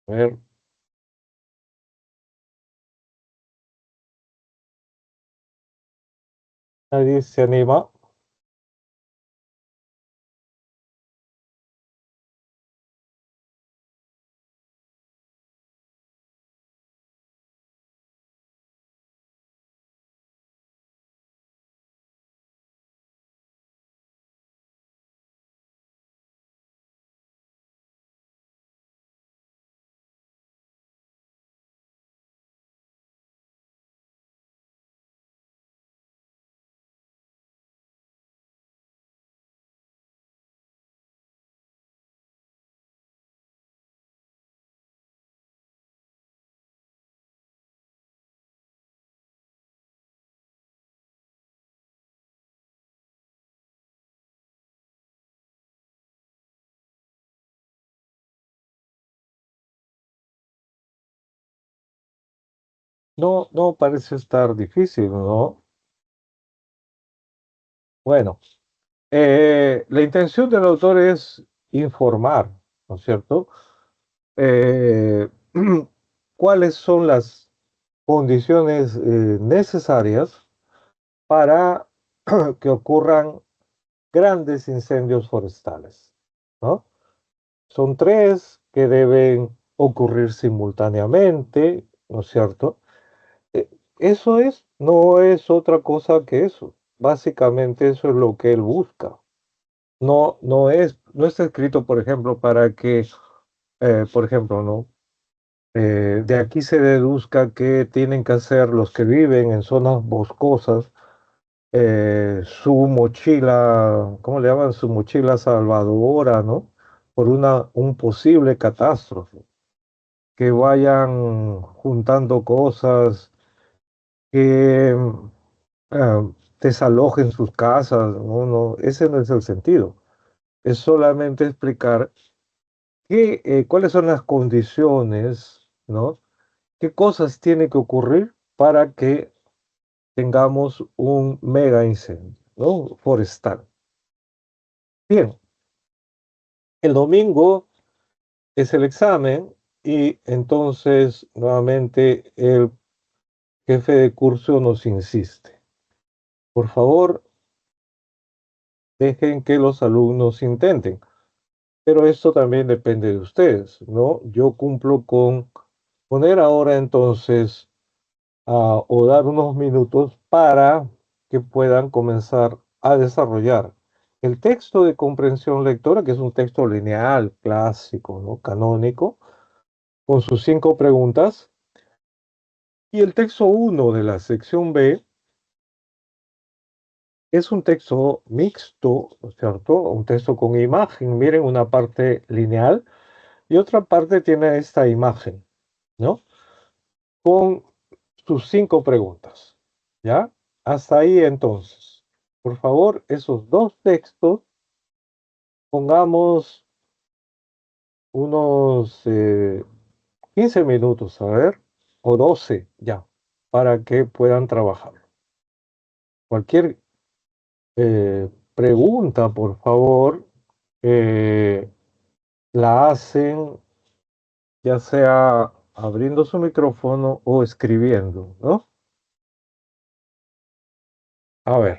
A ver, nadie se anima. No, no parece estar difícil, ¿no? Bueno, la intención del autor es informar, ¿no es cierto? Eh, ¿Cuáles son las condiciones necesarias para que ocurran grandes incendios forestales? ¿No? Son tres que deben ocurrir simultáneamente, ¿no es cierto? Eh, Eso es, no es otra cosa que eso. Básicamente eso es lo que él busca. No, no está escrito, por ejemplo, para que, por ejemplo, ¿no? De aquí se deduzca que tienen que hacer los que viven en zonas boscosas su mochila, ¿cómo le llaman? Su mochila salvadora, ¿no? Por un posible catástrofe. Que vayan juntando cosas, que desalojen sus casas, no, no, ese no es el sentido. Es solamente explicar cuáles son las condiciones, ¿no? ¿Qué cosas tiene que ocurrir para que tengamos un mega incendio, ¿no? Forestal. Bien, el domingo es el examen y entonces nuevamente el jefe de curso nos insiste. Por favor, dejen que los alumnos intenten. Pero esto también depende de ustedes, ¿no? Yo cumplo con poner ahora entonces o dar unos minutos para que puedan comenzar a desarrollar el texto de comprensión lectora, que es un texto lineal, clásico, ¿no? Canónico, con sus 5 preguntas. Y el texto uno de la sección B es un texto mixto, ¿no es cierto? Un texto con imagen. Miren, una parte lineal y otra parte tiene esta imagen, ¿no? Con sus 5 preguntas, ¿ya? Hasta ahí entonces. Por favor, esos dos textos, pongamos unos 15 minutos, a ver, o 12 ya, para que puedan trabajar. Cualquier pregunta, por favor, eh, la hacen ya sea abriendo su micrófono o escribiendo, ¿no? A ver.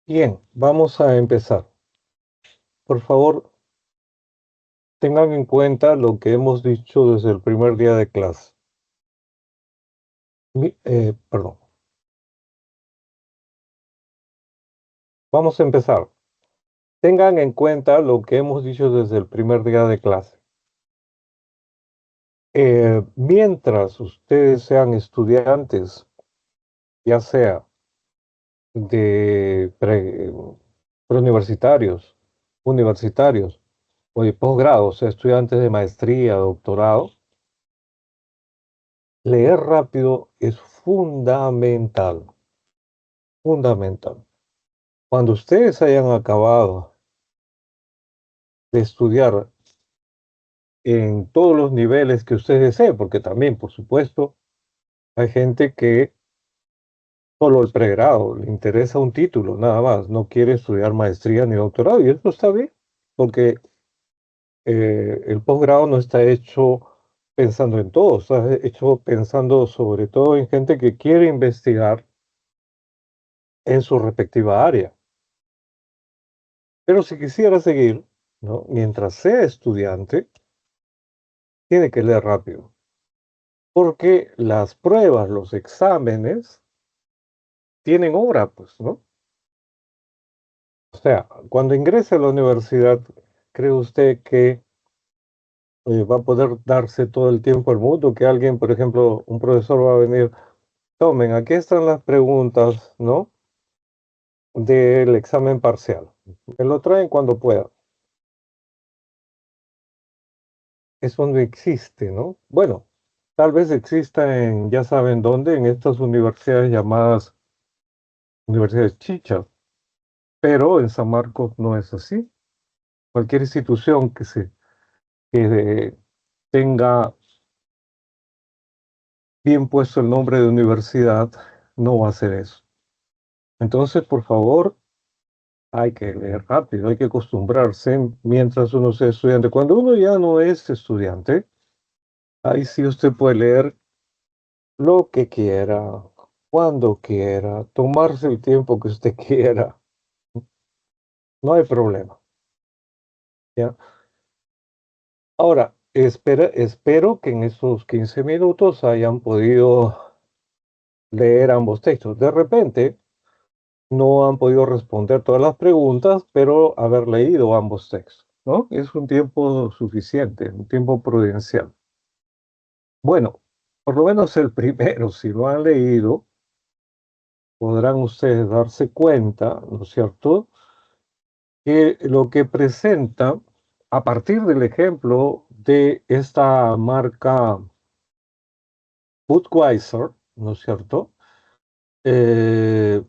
Bien, vamos a empezar. Por favor, tengan en cuenta lo que hemos dicho desde el primer día de clase. Perdón, vamos a empezar. Tengan en cuenta lo que hemos dicho desde el primer día de clase. Mientras ustedes sean estudiantes, ya sea de preuniversitarios, universitarios o de posgrado, o sea, estudiantes de maestría, doctorado, leer rápido es fundamental, fundamental. Cuando ustedes hayan acabado de estudiar en todos los niveles que ustedes deseen, porque también, por supuesto, hay gente que solo el pregrado le interesa un título, nada más, no quiere estudiar maestría ni doctorado, y eso está bien, porque el posgrado no está hecho pensando en todo, está hecho pensando sobre todo en gente que quiere investigar en su respectiva área. Pero si quisiera seguir, ¿no? Mientras sea estudiante, tiene que leer rápido, porque las pruebas, los exámenes, tienen hora, pues, ¿no? O sea, cuando ingrese a la universidad, ¿cree usted que va a poder darse todo el tiempo al mundo? Que alguien, por ejemplo, un profesor va a venir, tomen, aquí están las preguntas, ¿no? Del examen parcial. Me lo traen cuando pueda. Eso no existe, ¿no? Bueno, tal vez exista en, ya saben dónde, en estas universidades llamadas universidades chichas, pero en San Marcos no es así. Cualquier institución que tenga bien puesto el nombre de universidad no va a hacer eso. Entonces, por favor, hay que leer rápido, hay que acostumbrarse mientras uno sea estudiante. Cuando uno ya no es estudiante, ahí sí usted puede leer lo que quiera, cuando quiera, tomarse el tiempo que usted quiera. No hay problema, ¿ya? Ahora, espero que en esos 15 minutos hayan podido leer ambos textos. De repente, no han podido responder todas las preguntas, pero haber leído ambos textos, ¿no? Es un tiempo suficiente, un tiempo prudencial. Bueno, por lo menos el primero, si lo han leído, podrán ustedes darse cuenta, ¿no es cierto?, que lo que presenta, a partir del ejemplo de esta marca Budweiser, ¿no es cierto?, eh,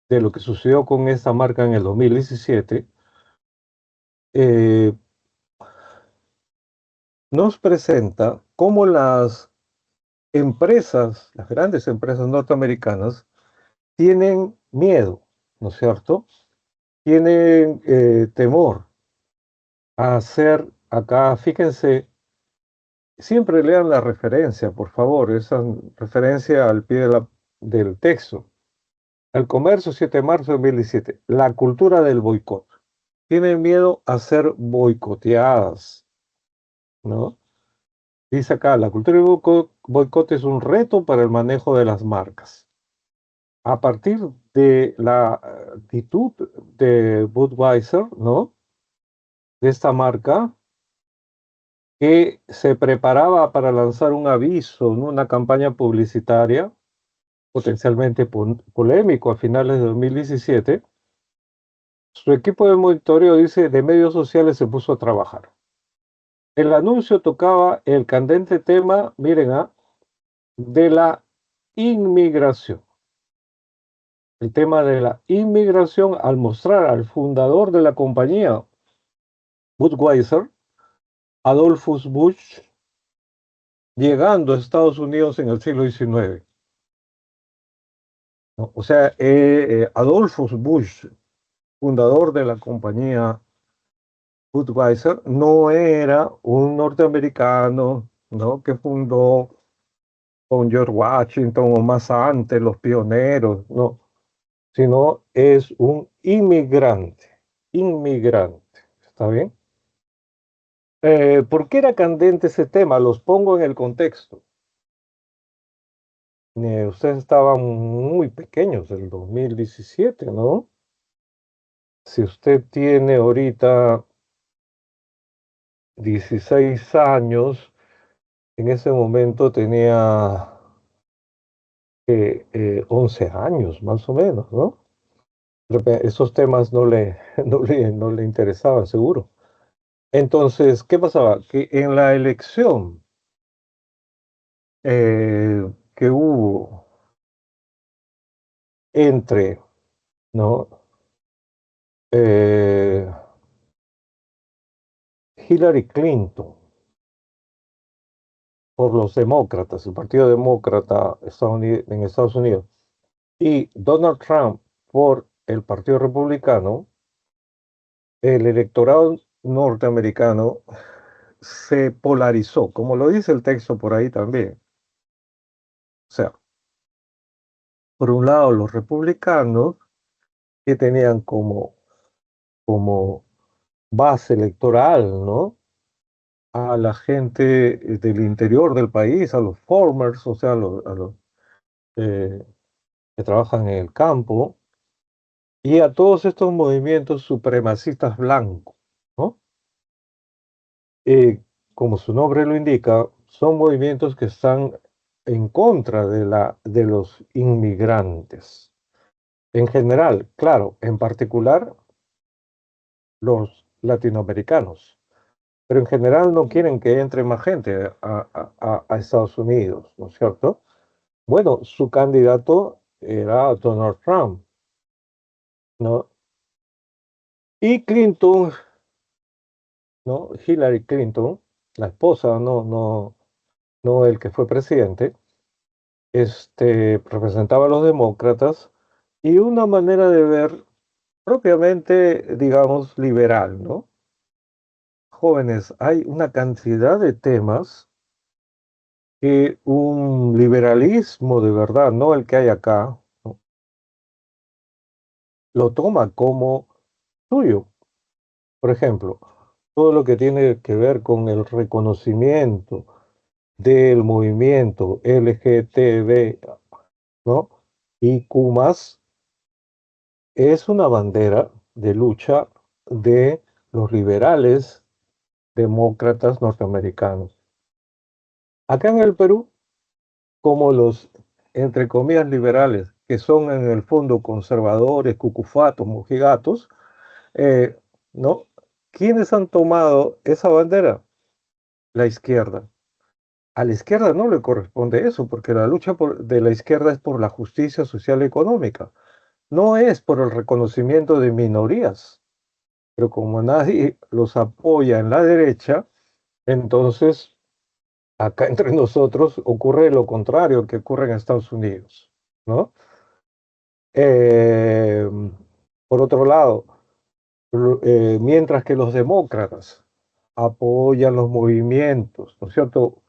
de lo que sucedió con esta marca en el 2017, eh, nos presenta cómo las empresas, las grandes empresas norteamericanas, tienen miedo, ¿no es cierto? Tienen temor a hacer, acá, fíjense, siempre lean la referencia, por favor, esa referencia al pie del texto. El comercio, 7 de marzo de 2017. La cultura del boicot. Tienen miedo a ser boicoteadas, ¿no? Dice acá, la cultura del boicot es un reto para el manejo de las marcas. A partir de la actitud de Budweiser, ¿no? De esta marca, que se preparaba para lanzar un aviso, ¿no? Una campaña publicitaria potencialmente polémico a finales de 2017, su equipo de monitoreo, dice, de medios sociales se puso a trabajar. El anuncio tocaba el candente tema, miren, de la inmigración. El tema de la inmigración, al mostrar al fundador de la compañía, Budweiser, Adolphus Busch, llegando a Estados Unidos en el siglo XIX. ¿No? O sea, Adolphus Busch, fundador de la compañía Budweiser, no era un norteamericano, ¿no?, que fundó con George Washington o más antes, los pioneros, no. sino es un inmigrante. Inmigrante. ¿Está bien? ¿Por qué era candente ese tema? Los pongo en el contexto. Ustedes estaban muy pequeños, el 2017, ¿no? Si usted tiene ahorita 16 años, en ese momento tenía 11 años, más o menos, ¿no? Esos temas no le interesaban, seguro. Entonces, ¿qué pasaba? Que en la elección que hubo entre, ¿no? Eh, Hillary Clinton por los demócratas, el Partido Demócrata en Estados Unidos, y Donald Trump por el Partido Republicano, el electorado norteamericano se polarizó, como lo dice el texto por ahí también. O sea, por un lado los republicanos que tenían como base electoral, ¿no? A la gente del interior del país, a los farmers, o sea, a los eh, que trabajan en el campo, y a todos estos movimientos supremacistas blancos, ¿no? Como su nombre lo indica, son movimientos que están en contra de los inmigrantes. En general, claro, en particular los latinoamericanos, pero en general no quieren que entre más gente a Estados Unidos, ¿no es cierto? Bueno, su candidato era Donald Trump, ¿no? Y Clinton, ¿no? Hillary Clinton, la esposa, no el que fue presidente, representaba a los demócratas y una manera de ver propiamente, digamos, liberal, ¿no? Jóvenes, hay una cantidad de temas que un liberalismo de verdad, no el que hay acá, ¿no? Lo toma como suyo. Por ejemplo, todo lo que tiene que ver con el reconocimiento del movimiento LGTB, ¿no? Y Q+, es una bandera de lucha de los liberales demócratas norteamericanos. Acá en el Perú, como los, entre comillas, liberales, que son en el fondo conservadores, cucufatos, mojigatos, eh, ¿no? ¿Quiénes han tomado esa bandera? La izquierda. A la izquierda no le corresponde eso, porque la lucha de la izquierda es por la justicia social y económica, no es por el reconocimiento de minorías. Pero como nadie los apoya en la derecha, entonces acá entre nosotros ocurre lo contrario que ocurre en Estados Unidos, ¿no? Eh, por otro lado, mientras que los demócratas apoyan los movimientos, ¿no es cierto?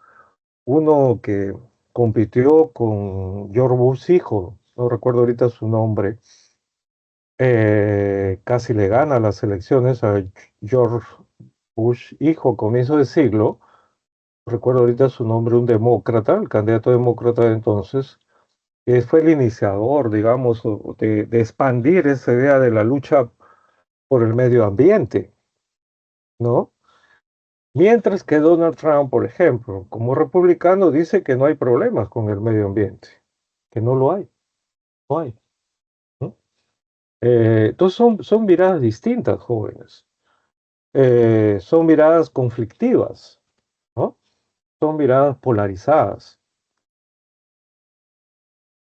Uno que compitió con George Bush hijo, no recuerdo ahorita su nombre, casi le gana las elecciones a George Bush hijo, comienzo de siglo, recuerdo ahorita su nombre, un demócrata, el candidato demócrata de entonces, que fue el iniciador, digamos, de expandir esa idea de la lucha por el medio ambiente, ¿no? Mientras que Donald Trump, por ejemplo, como republicano, dice que no hay problemas con el medio ambiente, que no lo hay, no hay, ¿no? Entonces son miradas distintas, jóvenes. Son miradas conflictivas, ¿no? Son miradas polarizadas.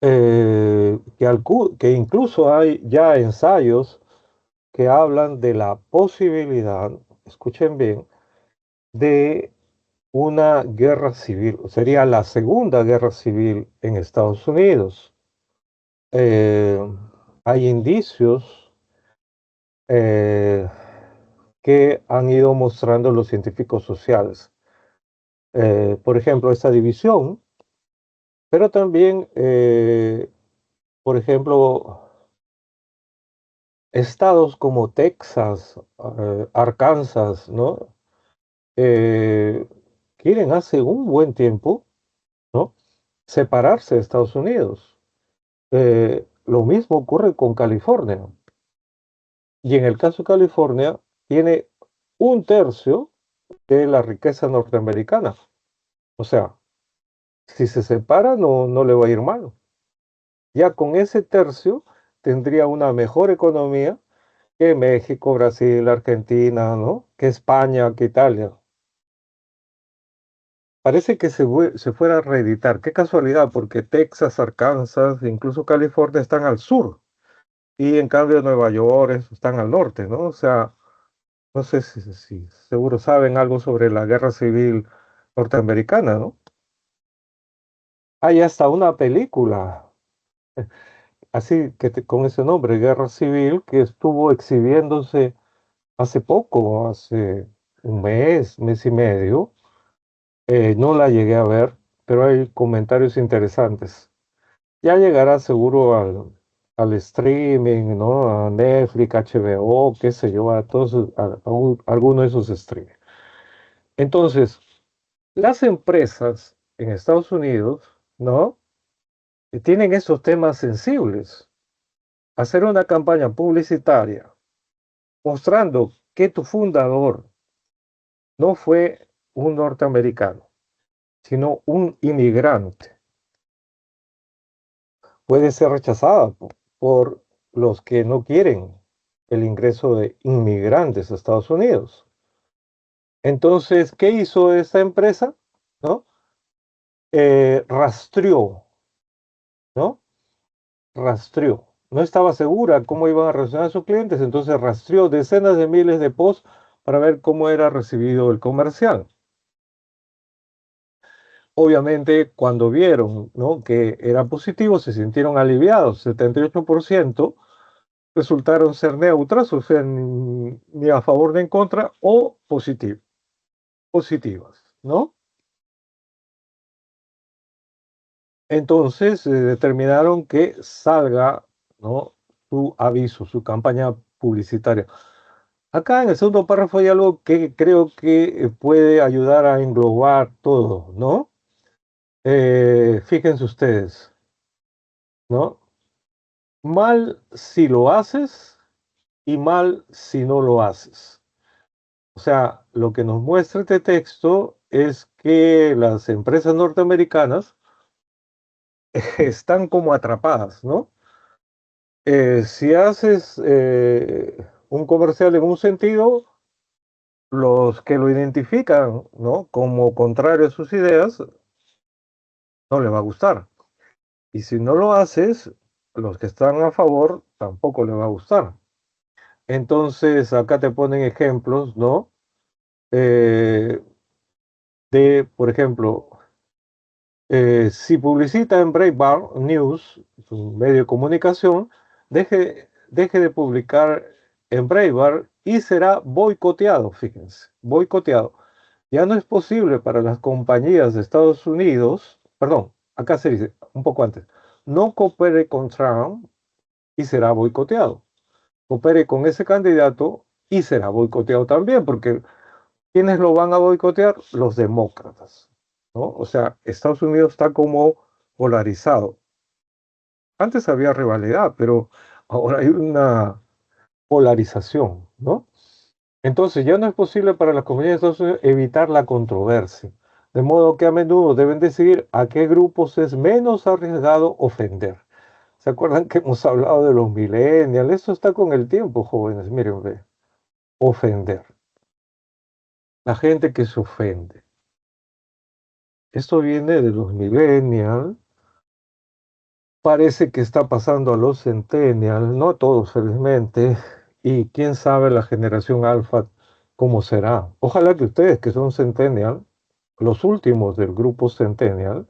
Que incluso hay ya ensayos que hablan de la posibilidad, escuchen bien, de una guerra civil, sería la segunda guerra civil en Estados Unidos. Eh, Hay indicios eh, que han ido mostrando los científicos sociales. Por ejemplo, esta división, pero también, por ejemplo, estados como Texas, Arkansas, ¿no? Eh, quieren hace un buen tiempo, ¿no? Separarse de Estados Unidos. Lo mismo ocurre con California. Y en el caso de California, tiene un tercio de la riqueza norteamericana. O sea, si se separa, no le va a ir mal. Ya con ese tercio tendría una mejor economía que México, Brasil, Argentina, ¿no? Que España, que Italia. Parece que se fuera a reeditar. Qué casualidad, porque Texas, Arkansas, incluso California están al sur y en cambio Nueva York están al norte, ¿no? O sea, no sé si seguro saben algo sobre la guerra civil norteamericana, ¿no? Hay hasta una película, así que con ese nombre, Guerra Civil, que estuvo exhibiéndose hace poco, hace un mes y medio. No la llegué a ver, pero hay comentarios interesantes. Ya llegará seguro al streaming, ¿no? A Netflix, HBO, qué sé yo, a todos, alguno de esos streaming. Entonces, las empresas en Estados Unidos, ¿no? Tienen esos temas sensibles. Hacer una campaña publicitaria mostrando que tu fundador no fue un norteamericano, sino un inmigrante, puede ser rechazada por los que no quieren el ingreso de inmigrantes a Estados Unidos. Entonces, ¿qué hizo esta empresa? ¿No? Rastreó, ¿no? Rastreó. No estaba segura cómo iban a reaccionar a sus clientes, entonces rastreó decenas de miles de posts para ver cómo era recibido el comercial. Obviamente, cuando vieron, ¿no?, que era positivo, se sintieron aliviados. 78% resultaron ser neutras, o sea, ni a favor ni en contra, o positivas, ¿no? Entonces determinaron que salga, ¿no?, su aviso, su campaña publicitaria. Acá en el segundo párrafo hay algo que creo que puede ayudar a englobar todo, ¿no? Fíjense ustedes, ¿no? Mal si lo haces y mal si no lo haces. O sea, lo que nos muestra este texto es que las empresas norteamericanas están como atrapadas, ¿no? Si haces un comercial en un sentido, los que lo identifican, ¿no?, como contrario a sus ideas, no les va a gustar. Y si no lo haces, los que están a favor tampoco les va a gustar. Entonces, acá te ponen ejemplos, ¿no? Eh, por ejemplo, si publicita en Breitbart News, su medio de comunicación, deje de publicar en Breitbart y será boicoteado, fíjense, boicoteado. Ya no es posible para las compañías de Estados Unidos, perdón, acá se dice un poco antes, no coopere con Trump y será boicoteado. Coopere con ese candidato y será boicoteado también, porque ¿quiénes lo van a boicotear? Los demócratas, ¿no? O sea, Estados Unidos está como polarizado. Antes había rivalidad, pero ahora hay una polarización, ¿no? Entonces ya no es posible para las compañías de Estados Unidos evitar la controversia, de modo que a menudo deben decidir a qué grupos es menos arriesgado ofender. ¿Se acuerdan que hemos hablado de los millennials? Eso está con el tiempo, jóvenes. Miren, ve, ofender. La gente que se ofende. Esto viene de los millennials. Parece que está pasando a los centennials, no a todos felizmente, y quién sabe la generación alfa cómo será. Ojalá que ustedes que son centennial, los últimos del grupo centennial,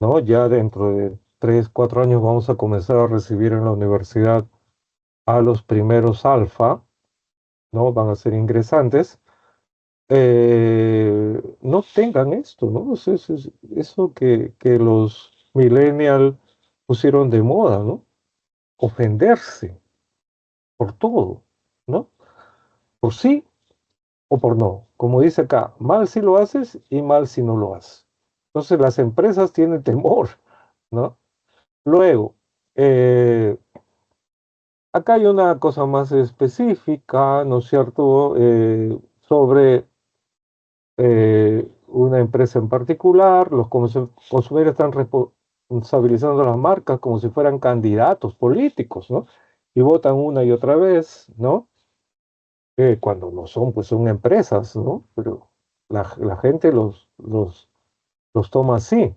¿no? Ya dentro de 3, 4 años vamos a comenzar a recibir en la universidad a los primeros alfa, ¿no? Van a ser ingresantes. No tengan esto, ¿no? Eso que los millennials pusieron de moda, ¿no? Ofenderse. por todo, ¿no? Por sí o por no. Como dice acá, mal si lo haces y mal si no lo haces. Entonces las empresas tienen temor, ¿no? Luego, eh, acá hay una cosa más específica, ¿no es cierto? Sobre una empresa en particular, los consumidores están responsabilizando a las marcas como si fueran candidatos políticos, ¿no? Y votan una y otra vez, ¿no? Cuando no son, pues son empresas, ¿no? Pero la gente los toma así.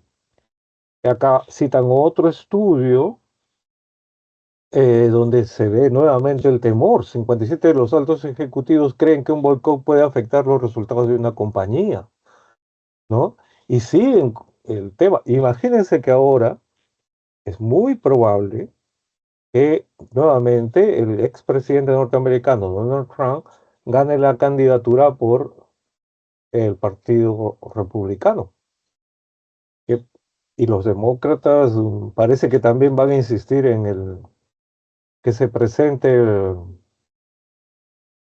Acá citan otro estudio donde se ve nuevamente el temor. 57 de los altos ejecutivos creen que un boicot puede afectar los resultados de una compañía, ¿no? Y siguen el tema. Imagínense que ahora es muy probable que nuevamente el expresidente norteamericano Donald Trump gane la candidatura por el Partido Republicano. Que- y los demócratas parece que también van a insistir en que se presente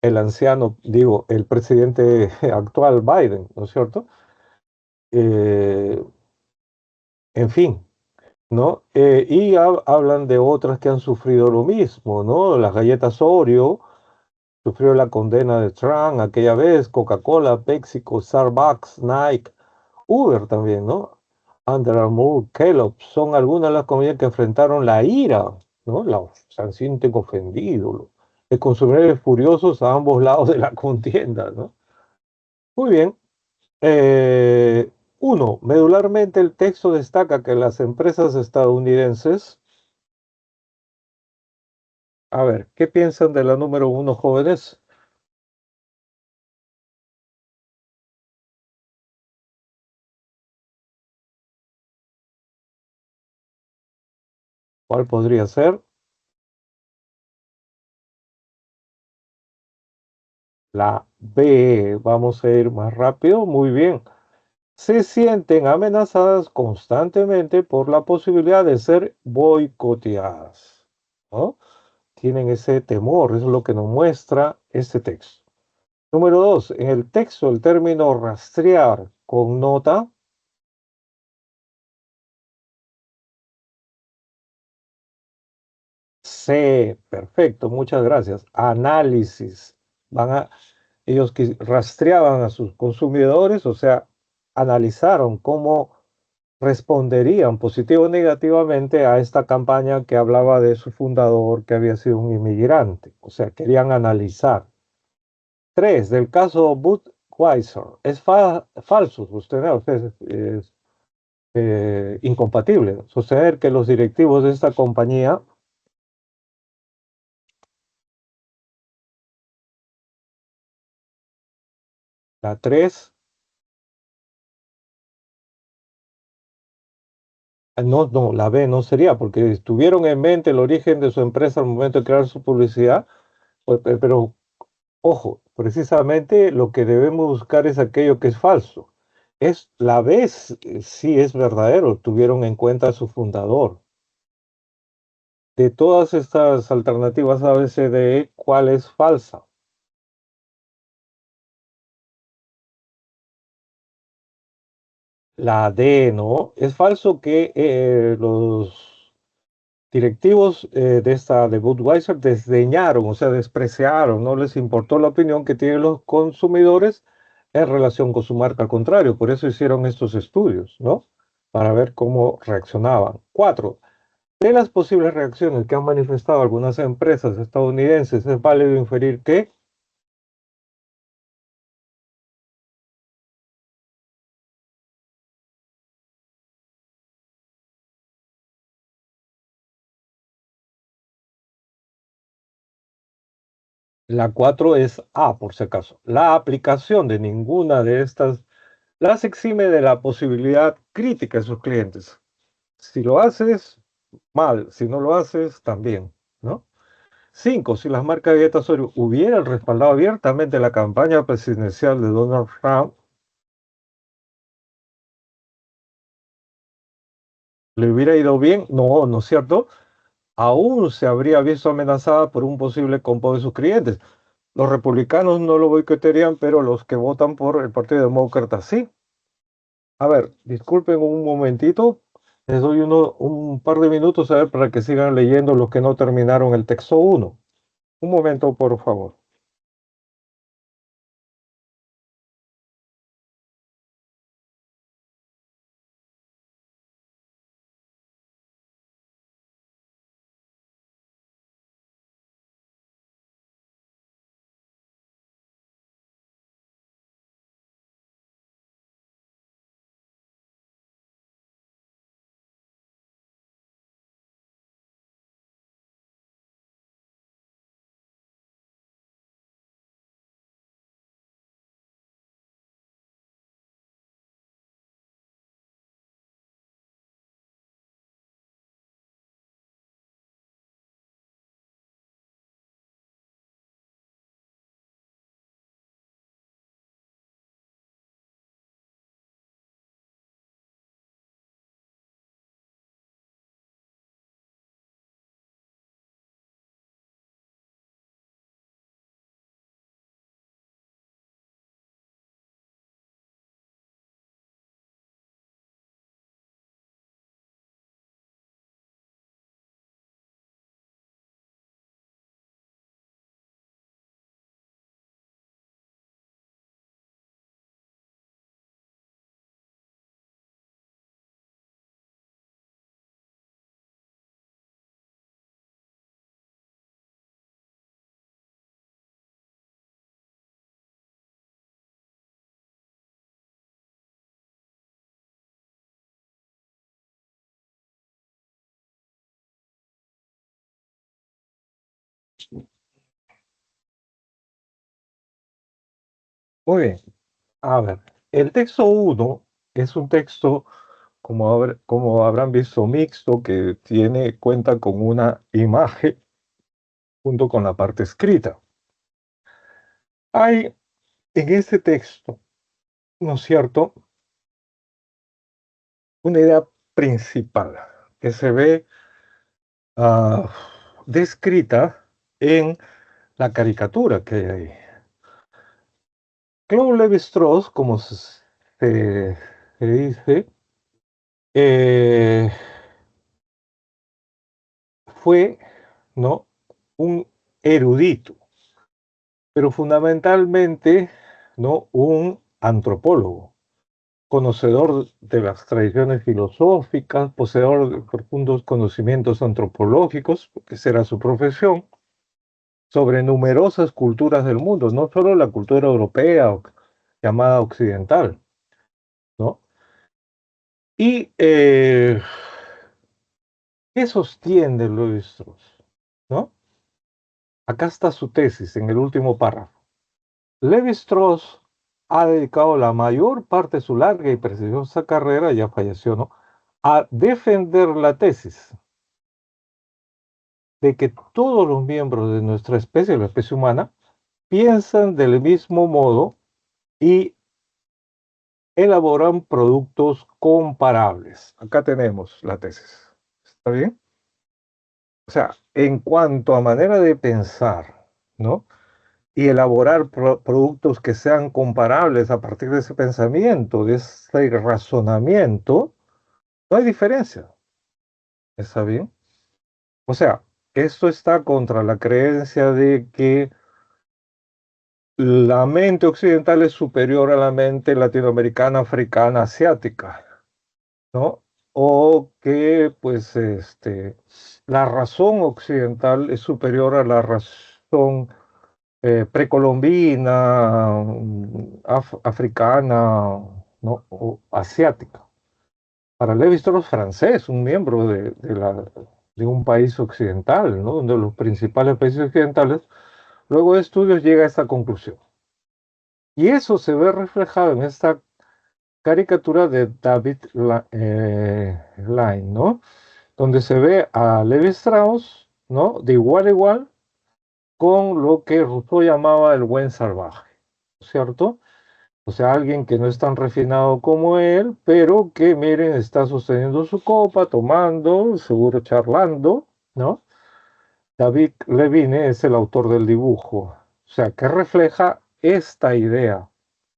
el anciano, digo, el presidente actual Biden, ¿no es cierto? Eh, en fin, ¿no? Y hablan de otras que han sufrido lo mismo, ¿no? Las galletas Oreo sufrió la condena de Trump aquella vez, Coca-Cola, PepsiCo, Starbucks, Nike, Uber también, ¿no? Under Armour, Kellogg, son algunas de las compañías que enfrentaron la ira, ¿no? Se sienten ofendidos, de consumidores furiosos a ambos lados de la contienda, ¿no? Muy bien. Uno, medularmente el texto destaca que las empresas estadounidenses, a ver, ¿qué piensan de la número uno, jóvenes? ¿Cuál podría ser? La B. Vamos a ir más rápido. Muy bien. Se sienten amenazadas constantemente por la posibilidad de ser boicoteadas, ¿no? Tienen ese temor, eso es lo que nos muestra este texto. Número dos, en el texto el término rastrear connota. Sí, perfecto, muchas gracias. Análisis. Ellos que rastreaban a sus consumidores, o sea, analizaron cómo responderían positivo o negativamente a esta campaña que hablaba de su fundador, que había sido un inmigrante. O sea, querían analizar. Tres, del caso Budweiser. Es falso sostener, es incompatible sostener que los directivos de esta compañía, la tres, no, no, la B no sería, porque tuvieron en mente el origen de su empresa al momento de crear su publicidad, pero ojo, precisamente lo que debemos buscar es aquello que es falso. Es la vez, sí es verdadero, tuvieron en cuenta a su fundador. De todas estas alternativas A, B, C, D, ¿cuál es falsa? La D, ¿no? Es falso que los directivos de Budweiser desdeñaron, o sea, despreciaron, no les importó la opinión que tienen los consumidores en relación con su marca, al contrario, por eso hicieron estos estudios, ¿no? Para ver cómo reaccionaban. Cuatro, de las posibles reacciones que han manifestado algunas empresas estadounidenses, es válido inferir que la cuatro es A, por si acaso. La aplicación de ninguna de estas las exime de la posibilidad crítica de sus clientes. Si lo haces, mal. Si no lo haces, también, ¿no? Cinco, si las marcas de galletas Oreo hubieran respaldado abiertamente la campaña presidencial de Donald Trump, ¿le hubiera ido bien? No, ¿no es cierto? aún se habría visto amenazada por un posible complot de sus clientes. Los republicanos no lo boicotearían, pero los que votan por el Partido Demócrata sí. A ver, disculpen un momentito, les doy un par de minutos a ver para que sigan leyendo los que no terminaron el texto uno. Un momento, por favor. Muy bien. A ver, el texto uno es un texto, como habrán visto, mixto, que cuenta con una imagen junto con la parte escrita. Hay en este texto, ¿no es cierto?, una idea principal que se ve ah, descrita en la caricatura que hay ahí. Claude Lévi-Strauss, como se dice, eh, fue, ¿no?, un erudito, pero fundamentalmente, ¿no?, un antropólogo, conocedor de las tradiciones filosóficas, poseedor de profundos conocimientos antropológicos, porque esa era su profesión, sobre numerosas culturas del mundo, no solo la cultura europea llamada occidental, ¿no? Y ¿qué sostiene Lévi-Strauss? ¿No? Acá está su tesis en el último párrafo. Lévi-Strauss ha dedicado la mayor parte de su larga y prestigiosa carrera, ya falleció, ¿no?, a defender la tesis de que todos los miembros de nuestra especie, la especie humana, piensan del mismo modo y elaboran productos comparables. Acá tenemos la tesis. ¿Está bien? O sea, en cuanto a manera de pensar, ¿no?, y elaborar productos que sean comparables a partir de ese pensamiento, de ese razonamiento, no hay diferencia. ¿Está bien? O sea, esto está contra la creencia de que la mente occidental es superior a la mente latinoamericana, africana, asiática, ¿no? O que, pues, la razón occidental es superior a la razón precolombina, africana, ¿no?, o asiática. Para Lévi-Strauss francés, un miembro de un país occidental, ¿no?, uno de los principales países occidentales, luego de estudios llega a esta conclusión. Y eso se ve reflejado en esta caricatura de David Line, ¿no?, donde se ve a Lévi-Strauss, ¿no?, de igual a igual con lo que Rousseau llamaba el buen salvaje, ¿cierto? O sea, alguien que no es tan refinado como él, pero que, miren, está sosteniendo su copa, tomando, seguro charlando, ¿no?, David Levine es el autor del dibujo, o sea, que refleja esta idea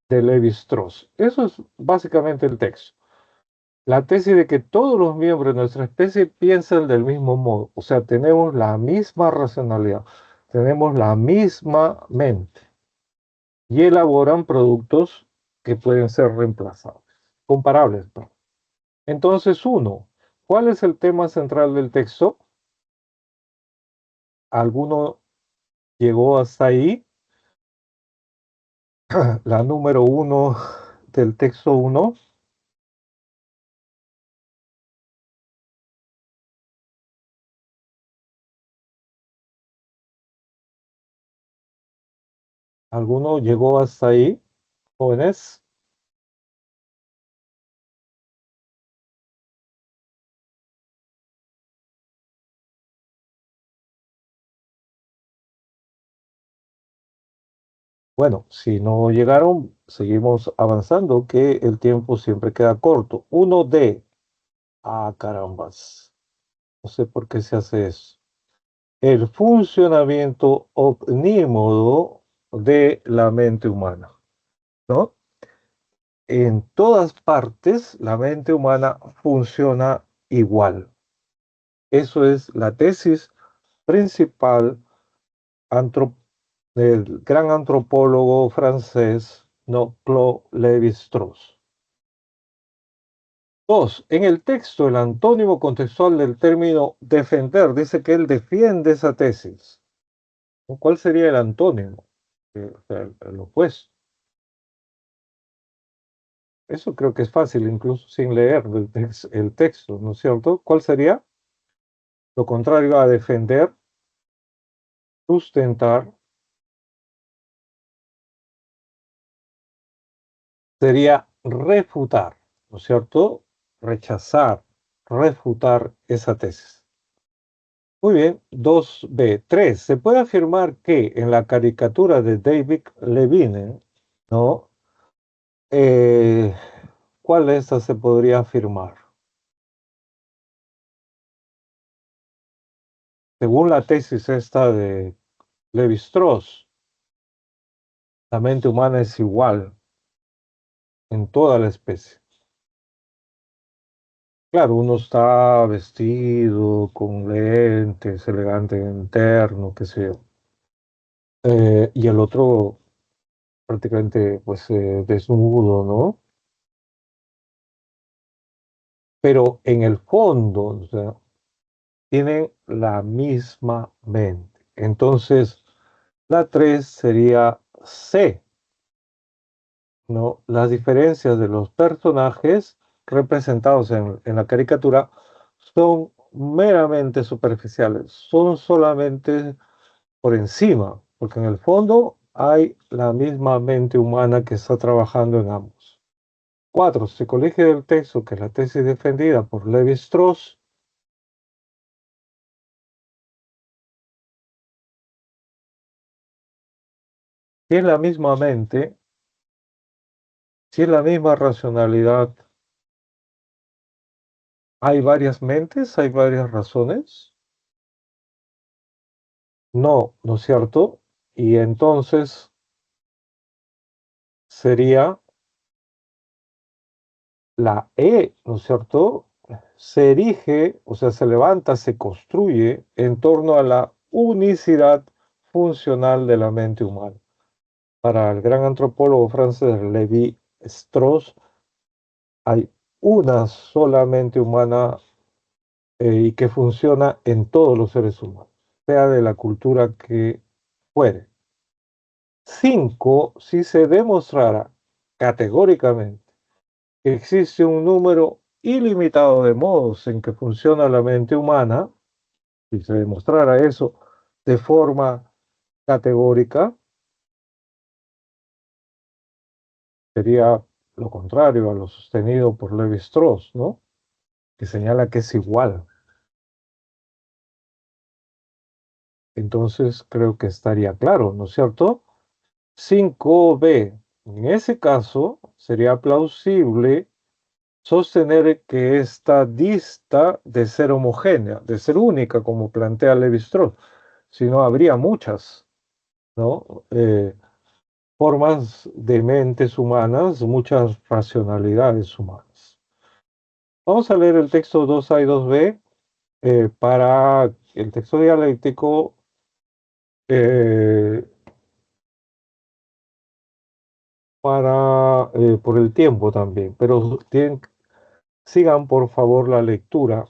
de Levi-Strauss. Eso es básicamente el texto. La tesis de que todos los miembros de nuestra especie piensan del mismo modo, o sea, tenemos la misma racionalidad, tenemos la misma mente y elaboran productos que pueden ser reemplazables, comparables. ¿No? Entonces, uno, ¿cuál es el tema central del texto? ¿Alguno llegó hasta ahí? La número uno del texto uno. ¿Alguno llegó hasta ahí, jóvenes? Bueno, si no llegaron, seguimos avanzando, que el tiempo siempre queda corto. Uno d. Ah, carambas. No sé por qué se hace eso. El funcionamiento omnímodo de la mente humana, ¿no? En todas partes, la mente humana funciona igual. Eso es la tesis principal del gran antropólogo francés, no, Claude Lévi-Strauss. Dos, en el texto, el antónimo contextual del término defender dice que él defiende esa tesis. ¿Cuál sería el antónimo? O sea, el opuesto. Eso creo que es fácil, incluso sin leer el texto, ¿no es cierto? ¿Cuál sería? Lo contrario a defender, sustentar, sería refutar, ¿no es cierto? Rechazar, refutar esa tesis. Muy bien, 2b. 3. Se puede afirmar que en la caricatura de David Levine, ¿no? Eh, ¿Cuál de estas se podría afirmar? Según la tesis esta de Levi-Strauss, la mente humana es igual en toda la especie. Claro, uno está vestido con lentes, elegante interno, qué sé yo. Y el otro prácticamente pues desnudo, ¿no? Pero en el fondo, o sea, tienen la misma mente. Entonces, la 3 sería C, ¿no? Las diferencias de los personajes representados en la caricatura son meramente superficiales, son solamente por encima, porque en el fondo hay la misma mente humana que está trabajando en ambos. 4. Se colige del texto que la tesis defendida por Levi Strauss si es la misma mente, si es la misma racionalidad. ¿Hay varias mentes? ¿Hay varias razones? No, ¿no es cierto? Y entonces sería la E, ¿no es cierto? Se erige, o sea, se levanta, se construye en torno a la unicidad funcional de la mente humana. Para el gran antropólogo francés Lévi Strauss, hay una sola mente humana y que funciona en todos los seres humanos, sea de la cultura que fuere. 5. Si se demostrara categóricamente que existe un número ilimitado de modos en que funciona la mente humana, si se demostrara eso de forma categórica, sería lo contrario a lo sostenido por Levi Strauss, ¿no? Que señala que es igual. Entonces creo que estaría claro, ¿no es cierto? 5b. En ese caso, sería plausible sostener que esta dista de ser homogénea, de ser única, como plantea Levi-Strauss. sino habría muchas, ¿no? Formas de mentes humanas, muchas racionalidades humanas. Vamos a leer el texto 2a y 2b para el texto dialéctico. eh, por el tiempo también, pero sigan por favor la lectura.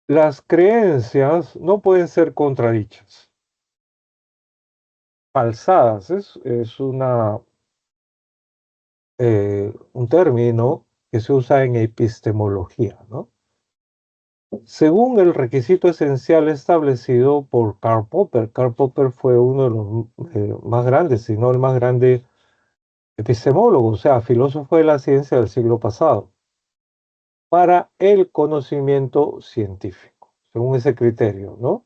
Las creencias no pueden ser contradichas. Falsadas es un término que se usa en epistemología, ¿no? Según el requisito esencial establecido por Karl Popper. Karl Popper fue uno de los más grandes, si no el más grande epistemólogo, o sea, filósofo de la ciencia del siglo pasado, para el conocimiento científico, según ese criterio, ¿no?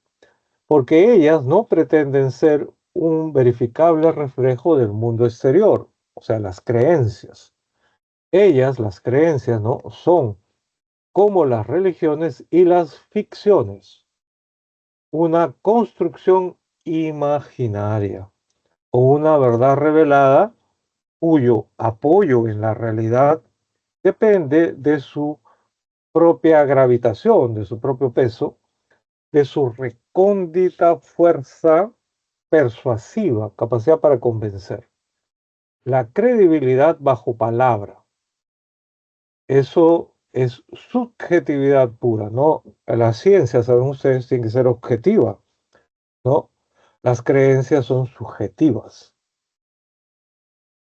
Porque ellas no pretenden ser un verificable reflejo del mundo exterior, o sea, las creencias. Ellas, las creencias, ¿no? Son como las religiones y las ficciones, una construcción imaginaria o una verdad revelada cuyo apoyo en la realidad depende de su propia gravitación, de su propio peso, de su recóndita fuerza persuasiva, capacidad para convencer. La credibilidad bajo palabra, eso es subjetividad pura, ¿no? La ciencia, saben ustedes, tiene que ser objetiva, ¿no? Las creencias son subjetivas.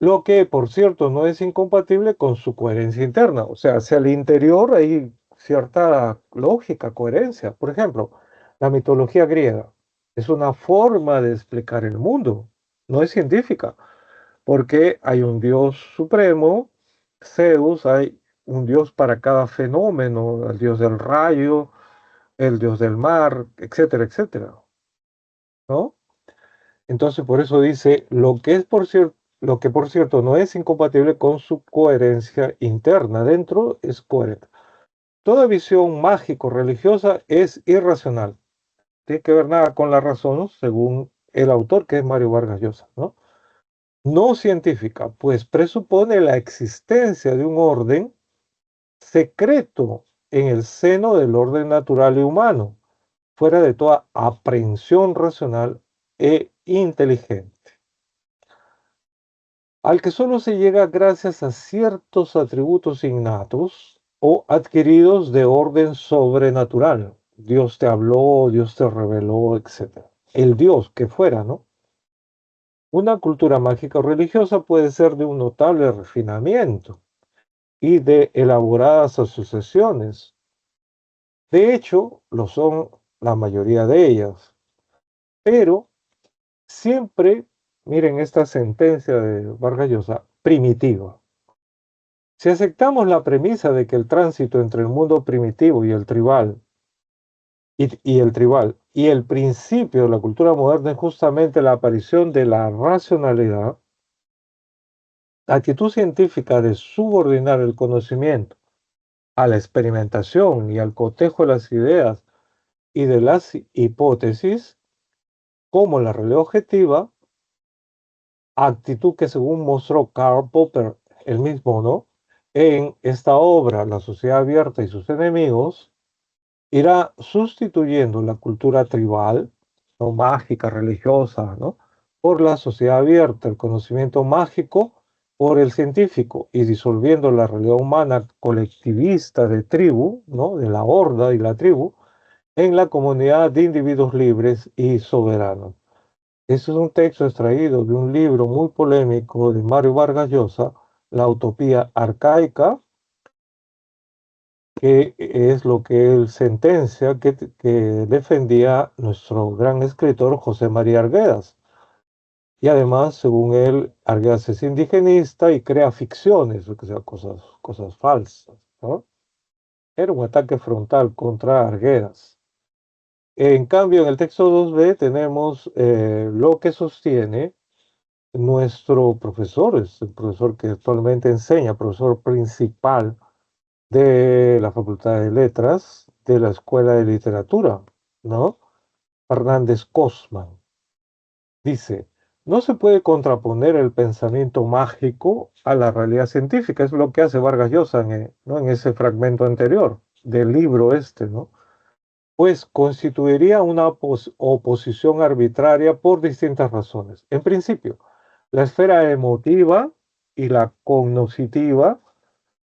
Lo que, por cierto, no es incompatible con su coherencia interna. O sea, hacia el interior hay cierta lógica, coherencia. Por ejemplo, la mitología griega es una forma de explicar el mundo, no es científica, porque hay un dios supremo, Zeus, hay un dios para cada fenómeno, el dios del rayo, el dios del mar, etcétera, etcétera, ¿no? Entonces, por eso dice, lo que por cierto no es incompatible con su coherencia interna. Dentro es coherente. Toda visión mágico-religiosa es irracional. Tiene que ver nada con la razón, según el autor, que es Mario Vargas Llosa, ¿no? No científica, pues presupone la existencia de un orden secreto en el seno del orden natural y humano, fuera de toda aprehensión racional e inteligente, al que solo se llega gracias a ciertos atributos innatos o adquiridos de orden sobrenatural. Dios te habló, Dios te reveló, etc. El Dios que fuera, ¿no? Una cultura mágica o religiosa puede ser de un notable refinamiento y de elaboradas asociaciones. De hecho, lo son la mayoría de ellas. Pero siempre, miren esta sentencia de Vargas Llosa, primitiva. Si aceptamos la premisa de que el tránsito entre el mundo primitivo y el tribal y el principio de la cultura moderna es justamente la aparición de la racionalidad, la actitud científica de subordinar el conocimiento a la experimentación y al cotejo de las ideas y de las hipótesis, como la realidad objetiva, actitud que según mostró Karl Popper, el mismo, ¿no? En esta obra, La sociedad abierta y sus enemigos, irá sustituyendo la cultura tribal, no mágica, religiosa, ¿no? Por la sociedad abierta, el conocimiento mágico por el científico, y disolviendo la realidad humana colectivista de tribu, ¿no? De la horda y la tribu, en la comunidad de individuos libres y soberanos. Este es un texto extraído de un libro muy polémico de Mario Vargas Llosa, La utopía arcaica, que es lo que él sentencia que defendía nuestro gran escritor José María Arguedas. Y además, según él, Arguedas es indigenista y crea ficciones, o sea, cosas falsas, ¿no? Era un ataque frontal contra Arguedas. En cambio, en el texto 2b tenemos lo que sostiene nuestro profesor, es el profesor que actualmente enseña, profesor principal de la Facultad de Letras, de la Escuela de Literatura, ¿no? Fernández Cosman. Dice, no se puede contraponer el pensamiento mágico a la realidad científica. Es lo que hace Vargas Llosa ¿no? En ese fragmento anterior del libro este, ¿no? Pues constituiría una oposición arbitraria por distintas razones. En principio, la esfera emotiva y la cognoscitiva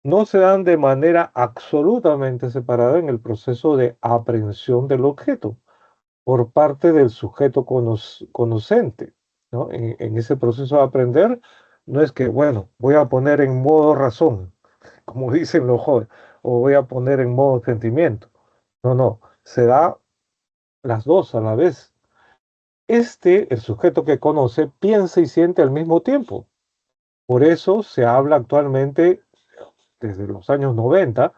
no se dan de manera absolutamente separada en el proceso de aprehensión del objeto por parte del sujeto conocente, ¿no? En ese proceso de aprender, no es que, bueno, voy a poner en modo razón, como dicen los jóvenes, o voy a poner en modo sentimiento. No, no, se da las dos a la vez. El sujeto que conoce, piensa y siente al mismo tiempo. Por eso se habla actualmente, desde los años 90,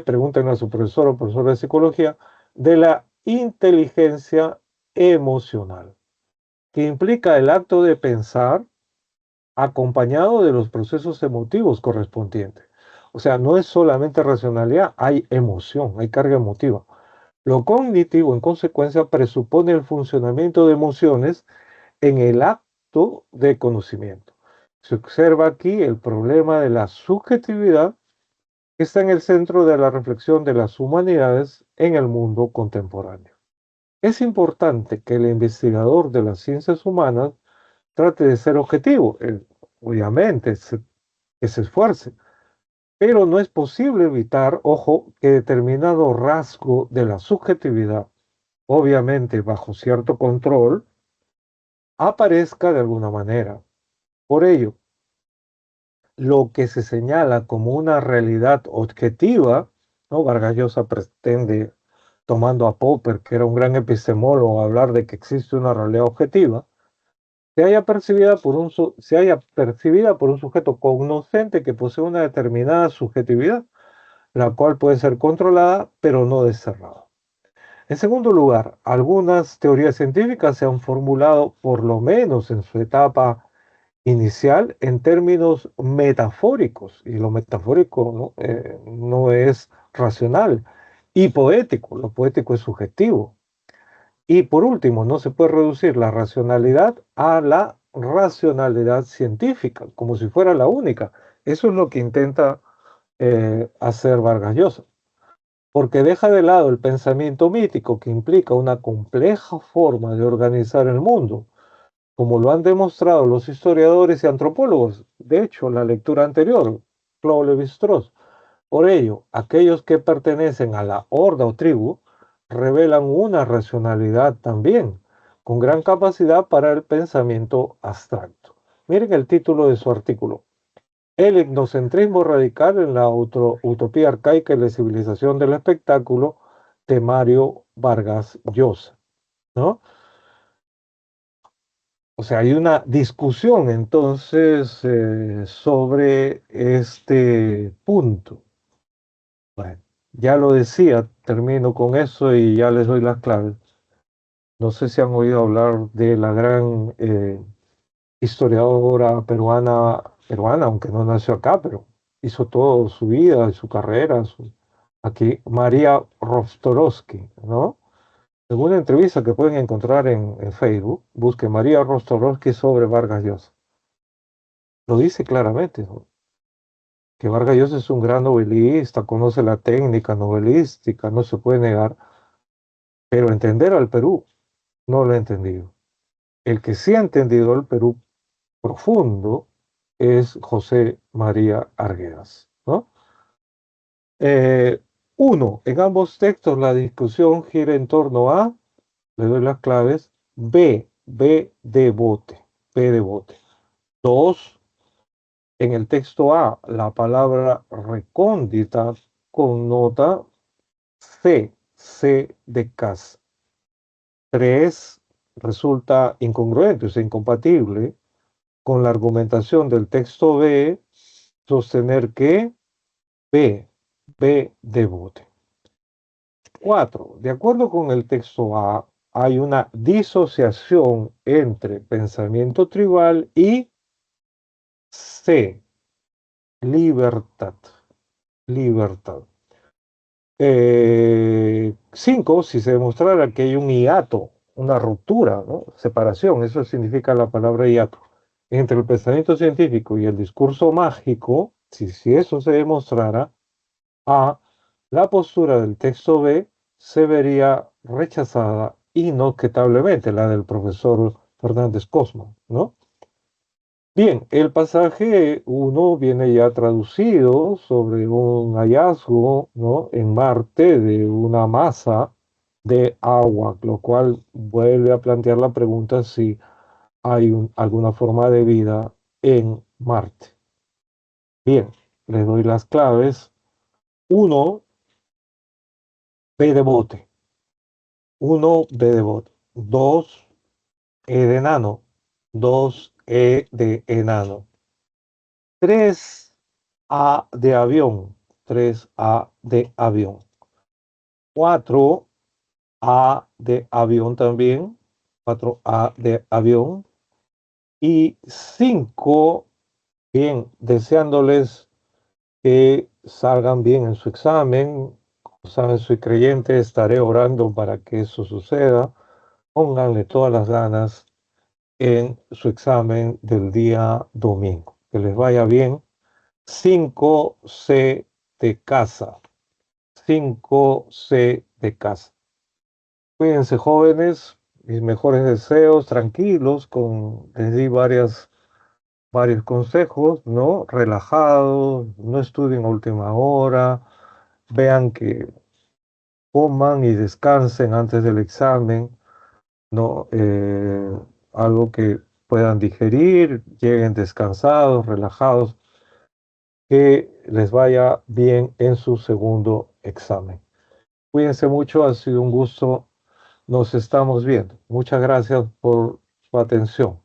pregúntenle a su profesor o profesora de psicología, de la inteligencia emocional, que implica el acto de pensar acompañado de los procesos emotivos correspondientes. O sea, no es solamente racionalidad, hay emoción, hay carga emotiva. Lo cognitivo, en consecuencia, presupone el funcionamiento de emociones en el acto de conocimiento. Se observa aquí el problema de la subjetividad que está en el centro de la reflexión de las humanidades en el mundo contemporáneo. Es importante que el investigador de las ciencias humanas trate de ser objetivo, obviamente, que se esfuerce, pero no es posible evitar, ojo, que determinado rasgo de la subjetividad, obviamente bajo cierto control, aparezca de alguna manera. Por ello, lo que se señala como una realidad objetiva, ¿no? Vargas Llosa pretende, tomando a Popper, que era un gran epistemólogo, hablar de que existe una realidad objetiva, se haya percibida por un sujeto cognoscente que posee una determinada subjetividad, la cual puede ser controlada, pero no desterrada. En segundo lugar, algunas teorías científicas se han formulado, por lo menos en su etapa inicial, en términos metafóricos, y lo metafórico no es racional, y poético, lo poético es subjetivo. Y por último, no se puede reducir la racionalidad a la racionalidad científica, como si fuera la única. Eso es lo que intenta hacer Vargas Llosa, porque deja de lado el pensamiento mítico que implica una compleja forma de organizar el mundo, como lo han demostrado los historiadores y antropólogos. De hecho, la lectura anterior, Claude Lévi-Strauss. Por ello, aquellos que pertenecen a la horda o tribu revelan una racionalidad también, con gran capacidad para el pensamiento abstracto. Miren el título de su artículo: El etnocentrismo radical en la utopía arcaica y la civilización del espectáculo, de Mario Vargas Llosa, ¿no? O sea, hay una discusión entonces sobre este punto. Bueno, ya lo decía, termino con eso y ya les doy las claves. No sé si han oído hablar de la gran historiadora peruana, aunque no nació acá, pero hizo toda su vida y su carrera, aquí, María Rostorowski, ¿no? En una entrevista que pueden encontrar en Facebook, busque María Rostorowski sobre Vargas Llosa. Lo dice claramente, ¿no? Que Vargas Llosa es un gran novelista, conoce la técnica novelística, no se puede negar, pero entender al Perú no lo he entendido. El que sí ha entendido el Perú profundo es José María Arguedas, ¿no? Eh, Uno, en ambos textos la discusión gira en torno a, le doy las claves, B de bote. Dos, en el texto A, la palabra recóndita connota C de casa. Tres, resulta incongruente, o sea, incompatible con la argumentación del texto B, sostener que B, B de bote. 4. De acuerdo con el texto A, hay una disociación entre pensamiento tribal y C, libertad. Libertad. 5. Si se demostrara que hay un hiato una ruptura, ¿no? Separación, eso significa la palabra hiato, entre el pensamiento científico y el discurso mágico, si eso se demostrara, A, la postura del texto B se vería rechazada inobjetablemente, la del profesor Fernández Cosmo, ¿no? Bien, el pasaje uno viene ya traducido sobre un hallazgo, ¿no? En Marte de una masa de agua, lo cual vuelve a plantear la pregunta si hay alguna forma de vida en Marte. Bien, les doy las claves. Uno, B de bote. Uno, B de bote. Dos, E de enano. Dos, E de enano. Tres, A de avión. Tres, A de avión. Cuatro, A de avión también. Cuatro, A de avión. Y cinco, bien, deseándoles que salgan bien en su examen. Como saben, soy creyente, estaré orando para que eso suceda. Pónganle todas las ganas en su examen del día domingo. Que les vaya bien. 5C de casa. 5C de casa. Cuídense, jóvenes, mis mejores deseos, tranquilos, les di varios consejos, ¿no? Relajados, no estudien a última hora, vean que coman y descansen antes del examen, ¿no? Algo que puedan digerir, lleguen descansados, relajados, que les vaya bien en su segundo examen. Cuídense mucho, ha sido un gusto, nos estamos viendo. Muchas gracias por su atención.